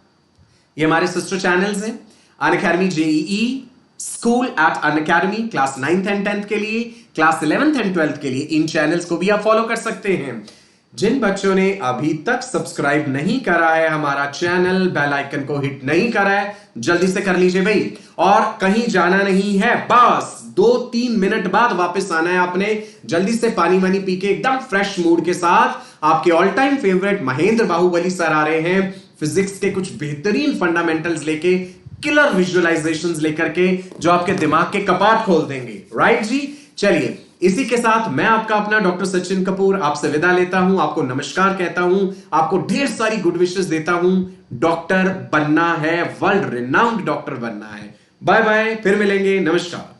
ये हमारे सिस्टर चैनल्स हैं, Unacademy JEE, school eight Unacademy, class 9th and 10th के लिए, क्लास 11th एंड 12th के लिए। इन चैनल्स को भी आप फॉलो कर सकते हैं। जिन बच्चों ने अभी तक सब्सक्राइब नहीं करा है हमारा चैनल, बेल आइकन को हिट नहीं करा है, जल्दी से कर लीजिए भाई। और कहीं जाना नहीं है, बस 2-3 मिनट बाद वापस आना है आपने। जल्दी से पानी वानी पी के एकदम फ्रेश मूड के साथ आपके all time favourite Mahendra Bahubali sir आ रहे हैं, फिजिक्स के कुछ बेहतरीन फंडामेंटल्स लेके, किलर विजुअलाइजेशंस लेकर के, जो आपके दिमाग के कपाट खोल देंगे, राइट जी। चलिए, इसी के साथ मैं आपका अपना डॉक्टर सचिन कपूर आपसे विदा लेता हूं, आपको नमस्कार कहता हूं, आपको ढेर सारी गुड विशेस देता हूं। डॉक्टर बनना है, वर्ल्ड रिनाउंड डॉक्टर बनना है। बाय बाय, फिर मिलेंगे, नमस्कार।